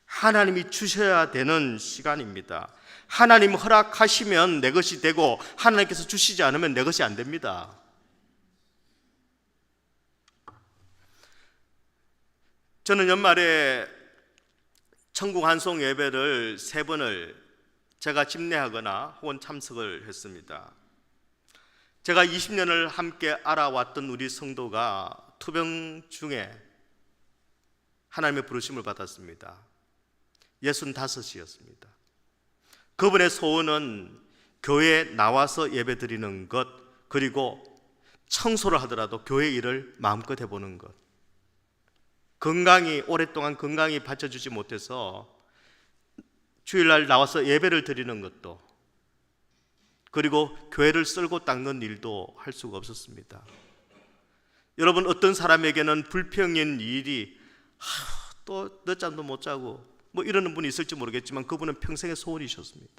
하나님이 주셔야 되는 시간입니다. 하나님 허락하시면 내 것이 되고, 하나님께서 주시지 않으면 내 것이 안 됩니다. 저는 연말에 천국 환송 예배를 3번을 제가 집례하거나 혹은 참석을 했습니다. 제가 20년을 함께 알아왔던 우리 성도가 투병 중에 하나님의 부르심을 받았습니다. 65이었습니다. 그분의 소원은 교회에 나와서 예배 드리는 것, 그리고 청소를 하더라도 교회 일을 마음껏 해보는 것. 오랫동안 건강이 받쳐주지 못해서 주일날 나와서 예배를 드리는 것도, 그리고 교회를 쓸고 닦는 일도 할 수가 없었습니다. 여러분, 어떤 사람에게는 불평인 일이 또 늦잠도 못 자고 뭐 이러는 분이 있을지 모르겠지만, 그분은 평생의 소원이셨습니다.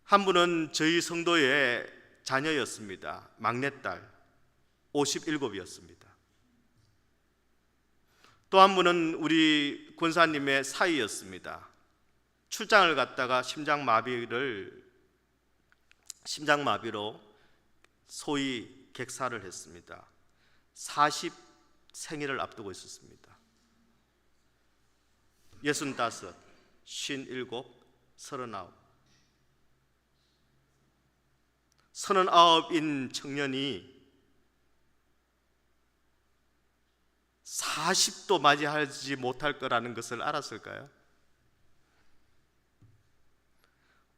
한 분은 저희 성도의 자녀였습니다. 막내딸 57이었습니다. 또 한 분은 우리 권사님의 사위였습니다. 출장을 갔다가 심장마비로 소위 객사를 했습니다. 40 생일을 앞두고 있었습니다. 65, 57, 39. 39인 청년이 40도 맞이하지 못할 거라는 것을 알았을까요?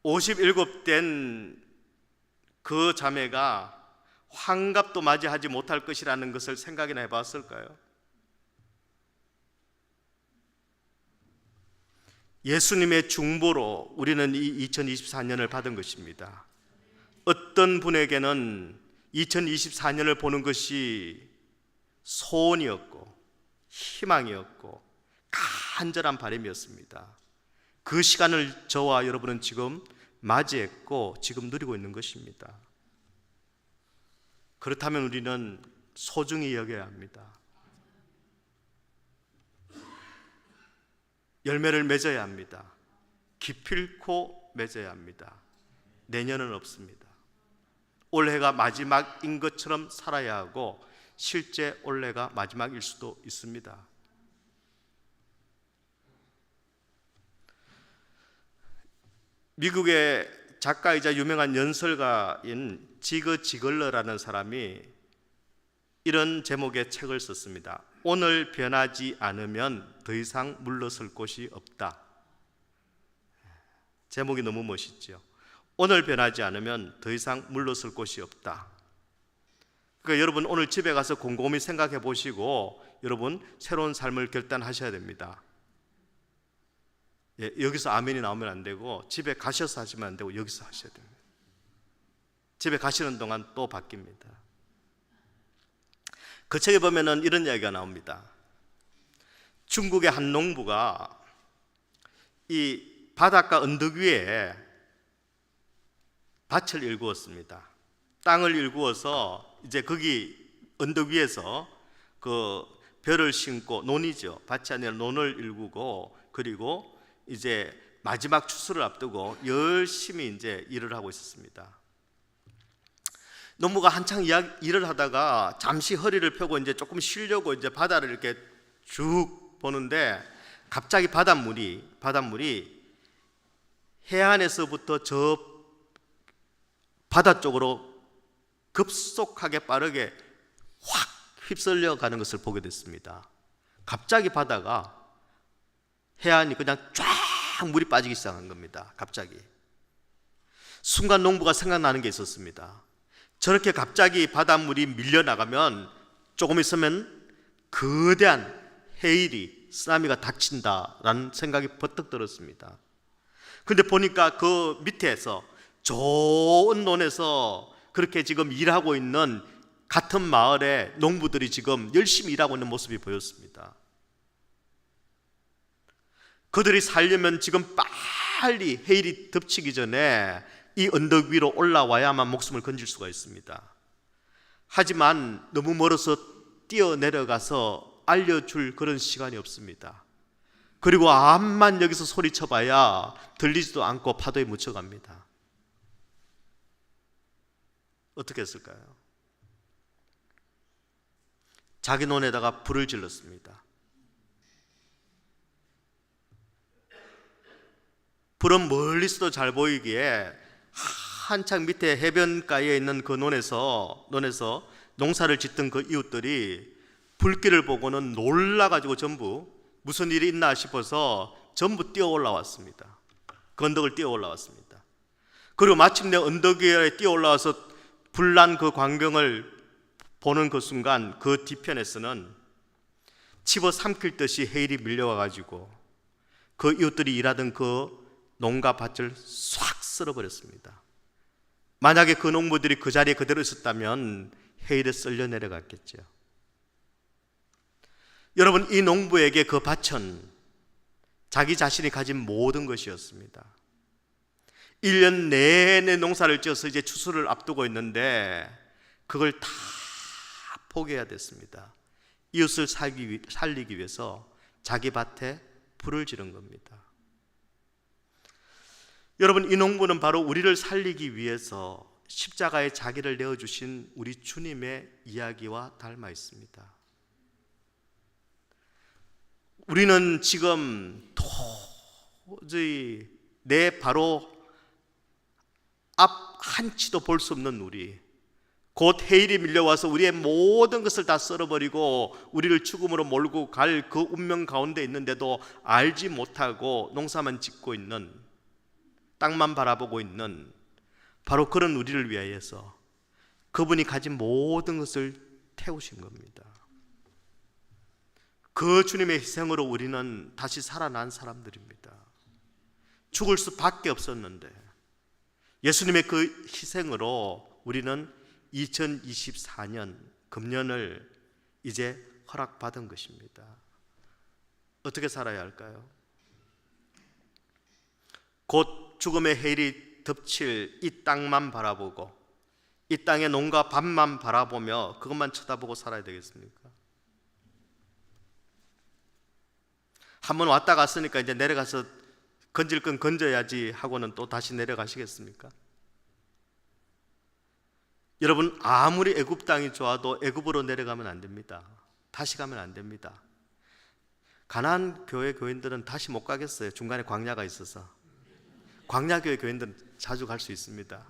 57된 그 자매가 환갑도 맞이하지 못할 것이라는 것을 생각이나 해봤을까요? 예수님의 중보로 우리는 이 2024년을 받은 것입니다. 어떤 분에게는 2024년을 보는 것이 소원이었고 희망이었고 간절한 바람이었습니다. 그 시간을 저와 여러분은 지금 맞이했고 지금 누리고 있는 것입니다. 그렇다면 우리는 소중히 여겨야 합니다. 열매를 맺어야 합니다. 기필코 맺어야 합니다. 내년은 없습니다. 올해가 마지막인 것처럼 살아야 하고 실제 올해가 마지막일 수도 있습니다. 미국의 작가이자 유명한 연설가인 지그 지글러라는 사람이 이런 제목의 책을 썼습니다. 오늘 변하지 않으면 더 이상 물러설 곳이 없다. 제목이 너무 멋있죠. 오늘 변하지 않으면 더 이상 물러설 곳이 없다. 그러니까 여러분 오늘 집에 가서 곰곰이 생각해 보시고 여러분 새로운 삶을 결단하셔야 됩니다. 여기서 아멘이 나오면 안 되고 집에 가셔서 하시면 안 되고 여기서 하셔야 됩니다. 집에 가시는 동안 또 바뀝니다. 그 책에 보면은 이런 이야기가 나옵니다. 중국의 한 농부가 이 바닷가 언덕 위에 밭을 일구었습니다. 땅을 일구어서 이제 거기 언덕 위에서 그 벼를 심고 논이죠. 밭이 아니라 논을 일구고 그리고 이제 마지막 추수를 앞두고 열심히 이제 일을 하고 있었습니다. 농부가 한창 일을 하다가 잠시 허리를 펴고 이제 조금 쉬려고 이제 바다를 이렇게 쭉 보는데 갑자기 바닷물이 해안에서부터 저 바다 쪽으로 급속하게 빠르게 확 휩쓸려 가는 것을 보게 됐습니다. 갑자기 바다가 해안이 그냥 쫙 물이 빠지기 시작한 겁니다. 갑자기 순간 농부가 생각나는 게 있었습니다. 저렇게 갑자기 바닷물이 밀려나가면 조금 있으면 거대한 해일이, 쓰나미가 닥친다라는 생각이 버뜩 들었습니다. 근데 보니까 그 밑에서 좋은 논에서 그렇게 지금 일하고 있는 같은 마을의 농부들이 지금 열심히 일하고 있는 모습이 보였습니다. 그들이 살려면 지금 빨리 해일이 덮치기 전에 이 언덕 위로 올라와야만 목숨을 건질 수가 있습니다. 하지만 너무 멀어서 뛰어내려가서 알려줄 그런 시간이 없습니다. 그리고 암만 여기서 소리쳐봐야 들리지도 않고 파도에 묻혀갑니다. 어떻게 했을까요? 자기 논에다가 불을 질렀습니다. 불은 멀리서도 잘 보이기에 한창 밑에 해변가에 있는 그 논에서 농사를 짓던 그 이웃들이 불길을 보고는 놀라가지고 전부 무슨 일이 있나 싶어서 전부 뛰어 올라왔습니다. 그 언덕을 뛰어 올라왔습니다. 그리고 마침내 언덕 위에 뛰어 올라와서 불난 그 광경을 보는 그 순간 그 뒤편에서는 집어 삼킬 듯이 해일이 밀려와가지고 그 이웃들이 일하던 그 농가 밭을 싹 쓸어버렸습니다. 만약에 그 농부들이 그 자리에 그대로 있었다면 해일에 쓸려 내려갔겠죠. 여러분, 이 농부에게 그 밭은 자기 자신이 가진 모든 것이었습니다. 1년 내내 농사를 지어서 이제 추수를 앞두고 있는데 그걸 다 포기해야 됐습니다. 이웃을 살리기 위해서 자기 밭에 불을 지른 겁니다. 여러분, 이 농부는 바로 우리를 살리기 위해서 십자가에 자기를 내어주신 우리 주님의 이야기와 닮아 있습니다. 우리는 지금 도저히 내 바로 앞 한치도 볼 수 없는 우리, 곧 해일이 밀려와서 우리의 모든 것을 다 썰어버리고 우리를 죽음으로 몰고 갈 그 운명 가운데 있는데도 알지 못하고 농사만 짓고 있는, 땅만 바라보고 있는 바로 그런 우리를 위하여서 그분이 가진 모든 것을 태우신 겁니다. 그 주님의 희생으로 우리는 다시 살아난 사람들입니다. 죽을 수밖에 없었는데 예수님의 그 희생으로 우리는 2024년 금년을 이제 허락받은 것입니다. 어떻게 살아야 할까요? 곧 죽음의 해일이 덮칠 이 땅만 바라보고 이 땅의 농가 밭만 바라보며 그것만 쳐다보고 살아야 되겠습니까? 한번 왔다 갔으니까 이제 내려가서 건질 건 건져야지 하고는 또 다시 내려가시겠습니까? 여러분, 아무리 애굽 땅이 좋아도 애굽으로 내려가면 안 됩니다. 다시 가면 안 됩니다. 가나안 교회 교인들은 다시 못 가겠어요. 중간에 광야가 있어서. 광야교회 교인들은 자주 갈 수 있습니다.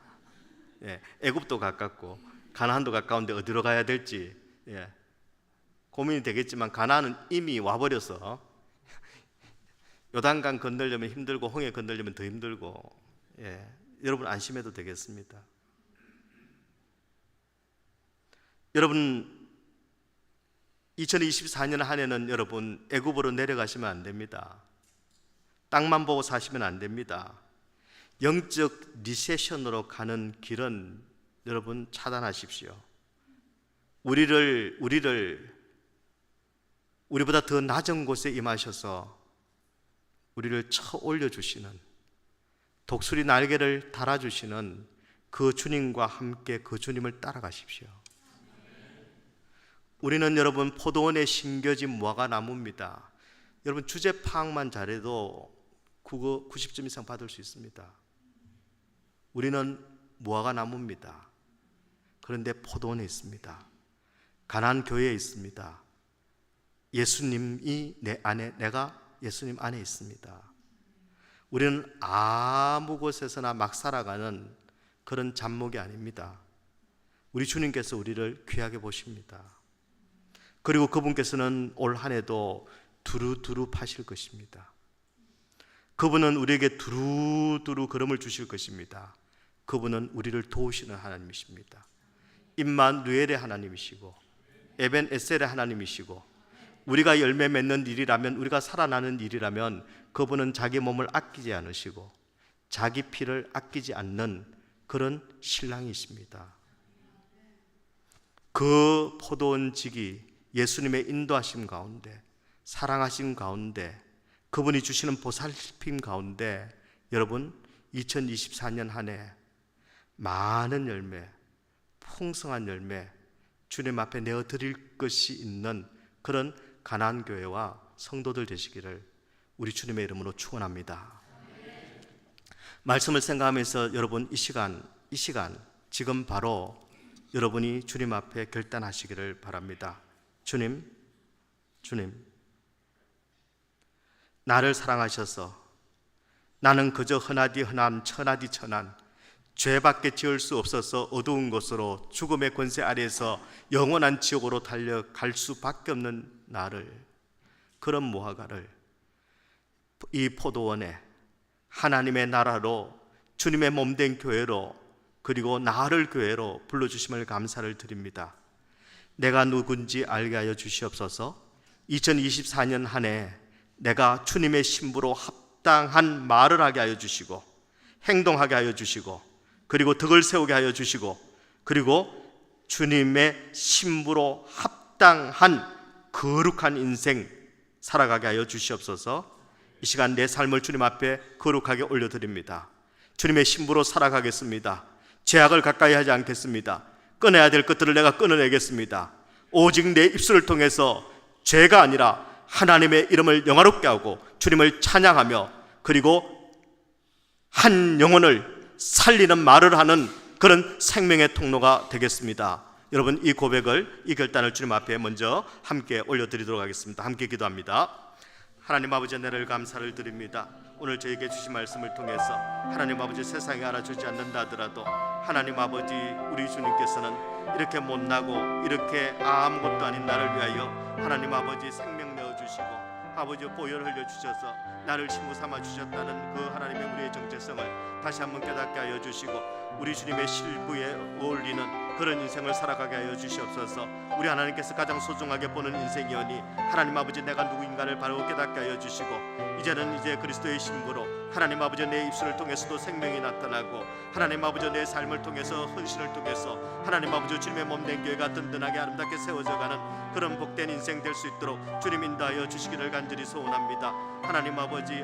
예, 애굽도 가깝고 가나안도 가까운데 어디로 가야 될지 고민이 되겠지만 가나안은 이미 와버려서 요단강 건너려면 힘들고 홍해 건너려면 더 힘들고 여러분 안심해도 되겠습니다. 여러분 2024년 한 해는 여러분 애굽으로 내려가시면 안 됩니다. 땅만 보고 사시면 안 됩니다. 영적 리세션으로 가는 길은 여러분 차단하십시오. 우리보다 더 낮은 곳에 임하셔서 우리를 쳐 올려주시는, 독수리 날개를 달아주시는 그 주님과 함께 그 주님을 따라가십시오. 우리는 여러분 포도원에 심겨진 무화과 나무입니다. 여러분 주제 파악만 잘해도 국어 90점 이상 받을 수 있습니다. 우리는 무화과 나무입니다. 그런데 포도원에 있습니다. 가나안 교회에 있습니다. 예수님이 내 안에, 내가 예수님 안에 있습니다. 우리는 아무 곳에서나 막 살아가는 그런 잡목이 아닙니다. 우리 주님께서 우리를 귀하게 보십니다. 그리고 그분께서는 올 한 해도 두루두루 파실 것입니다. 그분은 우리에게 두루두루 걸음을 주실 것입니다. 그분은 우리를 도우시는 하나님이십니다. 임마누엘의 하나님이시고 에벤 에셀의 하나님이시고 우리가 열매 맺는 일이라면, 우리가 살아나는 일이라면 그분은 자기 몸을 아끼지 않으시고 자기 피를 아끼지 않는 그런 신랑이십니다. 그 포도원직이 예수님의 인도하심 가운데, 사랑하심 가운데, 그분이 주시는 보살핌 가운데 여러분 2024년 한 해 많은 열매, 풍성한 열매 주님 앞에 내어드릴 것이 있는 그런 가나안교회와 성도들 되시기를 우리 주님의 이름으로 축원합니다. 말씀을 생각하면서 여러분 이 시간 지금 바로 여러분이 주님 앞에 결단하시기를 바랍니다. 주님, 나를 사랑하셔서 나는 그저 흔하디 흔한 천하디 천한 죄밖에 지을 수 없어서 어두운 곳으로 죽음의 권세 아래에서 영원한 지옥으로 달려갈 수밖에 없는 나를, 그런 무화과를 이 포도원에 하나님의 나라로, 주님의 몸된 교회로, 그리고 나를 교회로 불러주심을 감사를 드립니다. 내가 누군지 알게 하여 주시옵소서. 2024년 한 해 내가 주님의 신부로 합당한 말을 하게 하여 주시고, 행동하게 하여 주시고, 그리고 덕을 세우게 하여 주시고, 그리고 주님의 신부로 합당한 거룩한 인생 살아가게 하여 주시옵소서. 이 시간 내 삶을 주님 앞에 거룩하게 올려드립니다. 주님의 신부로 살아가겠습니다. 죄악을 가까이 하지 않겠습니다. 끊어야 될 것들을 내가 끊어내겠습니다. 오직 내 입술을 통해서 죄가 아니라 하나님의 이름을 영화롭게 하고 주님을 찬양하며, 그리고 한 영혼을 살리는 말을 하는 그런 생명의 통로가 되겠습니다. 여러분 이 고백을, 이 결단을 주님 앞에 먼저 함께 올려드리도록 하겠습니다. 함께 기도합니다. 하나님 아버지, 은혜를 감사를 드립니다. 오늘 저에게 주신 말씀을 통해서 하나님 아버지, 세상이 알아주지 않는다 하더라도 하나님 아버지, 우리 주님께서는 이렇게 못나고 이렇게 아무것도 아닌 나를 위하여 하나님 아버지 생명 내어주시고 아버지 보혈 흘려주셔서 나를 신부 삼아 주셨다는 그 하나님의 우리의 정체성을 다시 한번 깨닫게 하여 주시고, 우리 주님의 신부에 어울리는 그런 인생을 살아가게 하여 주시옵소서. 우리 하나님께서 가장 소중하게 보는 인생이오니 하나님 아버지, 내가 누구인가를 바로 깨닫게 하여 주시고, 이제는 이제 그리스도의 신부로 하나님 아버지 내 입술을 통해서도 생명이 나타나고, 하나님 아버지 내 삶을 통해서, 헌신을 통해서 하나님 아버지 주님의 몸된 교회가 든든하게 아름답게 세워져가는 그런 복된 인생 될 수 있도록 주님 인도하여 주시기를 간절히 소원합니다. 하나님 아버지,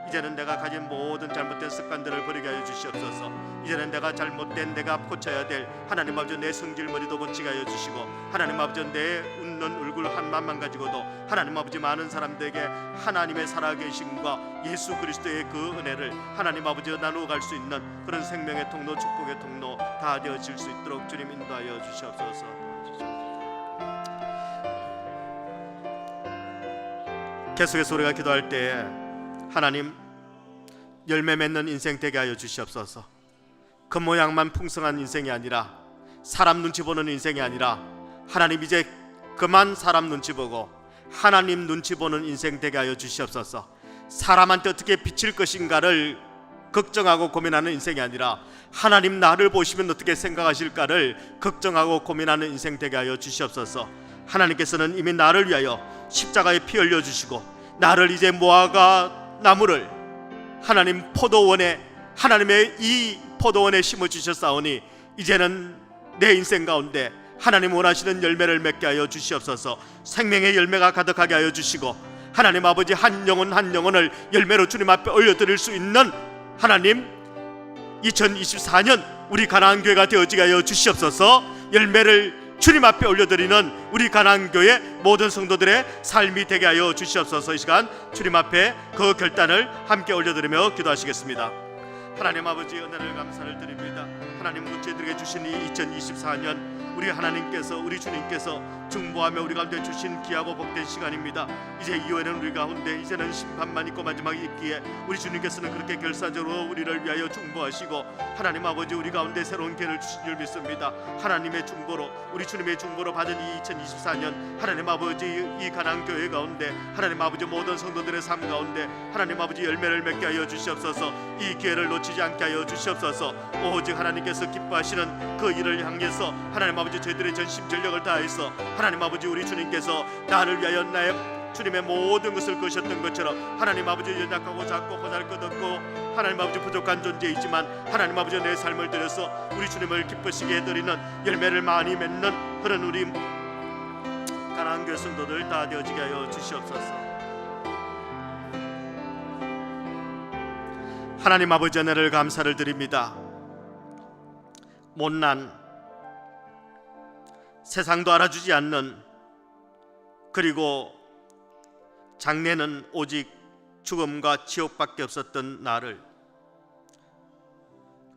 이제는 내가 가진 모든 잘못된 습관들을 버리게 하여 주시옵소서. 이제는 내가 잘못된, 내가 고쳐야 될 하나님 아버지 내 성질머리도 고치게 하여 주시고, 하나님 아버지 내 웃는 얼굴 한 맘만 가지고도 하나님 아버지 많은 사람들에게 하나님의 살아계심과 예수 그리스도의 그 은혜를 하나님 아버지와 나누어 갈 수 있는 그런 생명의 통로, 축복의 통로 다 되어질 수 있도록 주님 인도하여 주시옵소서. 계속해서 우리가 기도할 때에 하나님 열매 맺는 인생 되게 하여 주시옵소서. 겉모양만 풍성한 인생이 아니라, 사람 눈치 보는 인생이 아니라, 하나님 이제 그만 사람 눈치 보고 하나님 눈치 보는 인생 되게 하여 주시옵소서. 사람한테 어떻게 비칠 것인가를 걱정하고 고민하는 인생이 아니라 하나님 나를 보시면 어떻게 생각하실까를 걱정하고 고민하는 인생 되게 하여 주시옵소서. 하나님께서는 이미 나를 위하여 십자가에 피 흘려 주시고, 나를 이제 무화과 나무를 하나님 포도원에, 하나님의 이 포도원에 심어 주셨사오니 이제는 내 인생 가운데 하나님 원하시는 열매를 맺게 하여 주시옵소서. 생명의 열매가 가득하게 하여 주시고, 하나님 아버지 한 영혼 한 영혼을 열매로 주님 앞에 올려드릴 수 있는 하나님 2024년 우리 가나안교회가 되어지게 하여 주시옵소서. 열매를 주님 앞에 올려드리는 우리 가나안교회 모든 성도들의 삶이 되게 하여 주시옵소서. 이 시간 주님 앞에 그 결단을 함께 올려드리며 기도하시겠습니다. 하나님 아버지, 은혜를 감사를 드립니다. 하나님 우리 저희들에게 주신 이 2024년 우리 하나님께서, 우리 주님께서 중보하며 우리 가운데 주신 귀하고 복된 시간입니다. 이제 이후에는 우리 가운데 이제는 심판만 있고 마지막이 있기에 우리 주님께서는 그렇게 결사적으로 우리를 위하여 중보하시고 하나님 아버지 우리 가운데 새로운 기회를 주신 줄 믿습니다. 하나님의 중보로, 우리 주님의 중보로 받은 이 2024년 하나님 아버지 이 가나안 교회 가운데 하나님 아버지 모든 성도들의 삶 가운데 하나님 아버지 열매를 맺게 하여 주시옵소서. 이 기회를 놓치지 않게 하여 주시옵소서. 오직 하나님께서 기뻐하시는 그 일을 향해서 하나님 아버지 저희들의 전심전력을 다해서 하나님 아버지 우리 주님께서 나를 위하여 나의 주님의 모든 것을 거셨던 것처럼 하나님 아버지 연약하고 작고 보잘것없고 하나님 아버지 부족한 존재이지만 하나님 아버지 내 삶을 들여서 우리 주님을 기쁘시게 해드리는 열매를 많이 맺는 그런 우리 가나안 교회 성도들 다 되어지게 하여 주시옵소서. 하나님 아버지 은혜를 감사를 드립니다. 못난, 세상도 알아주지 않는, 그리고 장래는 오직 죽음과 지옥밖에 없었던 나를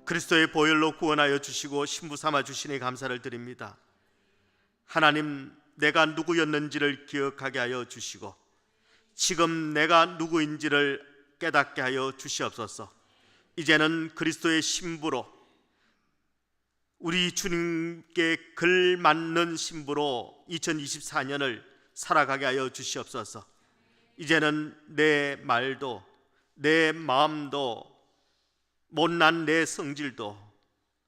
그리스도의 보혈로 구원하여 주시고 신부 삼아 주시니 감사를 드립니다. 하나님, 내가 누구였는지를 기억하게 하여 주시고 지금 내가 누구인지를 깨닫게 하여 주시옵소서. 이제는 그리스도의 신부로, 우리 주님께 걸맞는 신부로 2024년을 살아가게 하여 주시옵소서. 이제는 내 말도 내 마음도 못난 내 성질도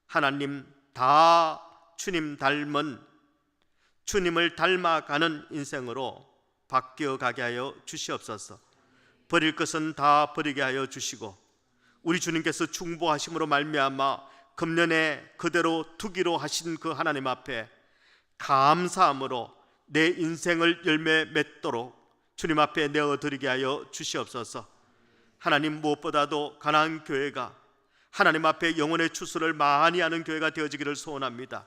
하나님 다 주님 닮은, 주님을 닮아가는 인생으로 바뀌어가게 하여 주시옵소서. 버릴 것은 다 버리게 하여 주시고 우리 주님께서 중보하심으로 말미암아 금년에 그대로 두기로 하신 그 하나님 앞에 감사함으로 내 인생을 열매 맺도록 주님 앞에 내어드리게 하여 주시옵소서. 하나님, 무엇보다도 가나안 교회가 하나님 앞에 영혼의 추수를 많이 하는 교회가 되어지기를 소원합니다.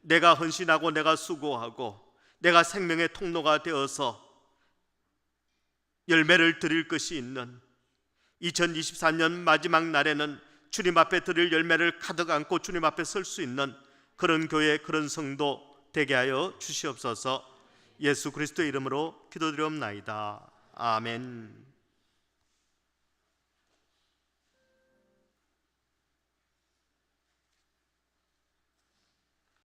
내가 헌신하고 내가 수고하고 내가 생명의 통로가 되어서 열매를 드릴 것이 있는 2024년 마지막 날에는 주님 앞에 드릴 열매를 가득 안고 주님 앞에 설 수 있는 그런 교회, 그런 성도 되게 하여 주시옵소서. 예수 그리스도의 이름으로 기도드리옵나이다. 아멘.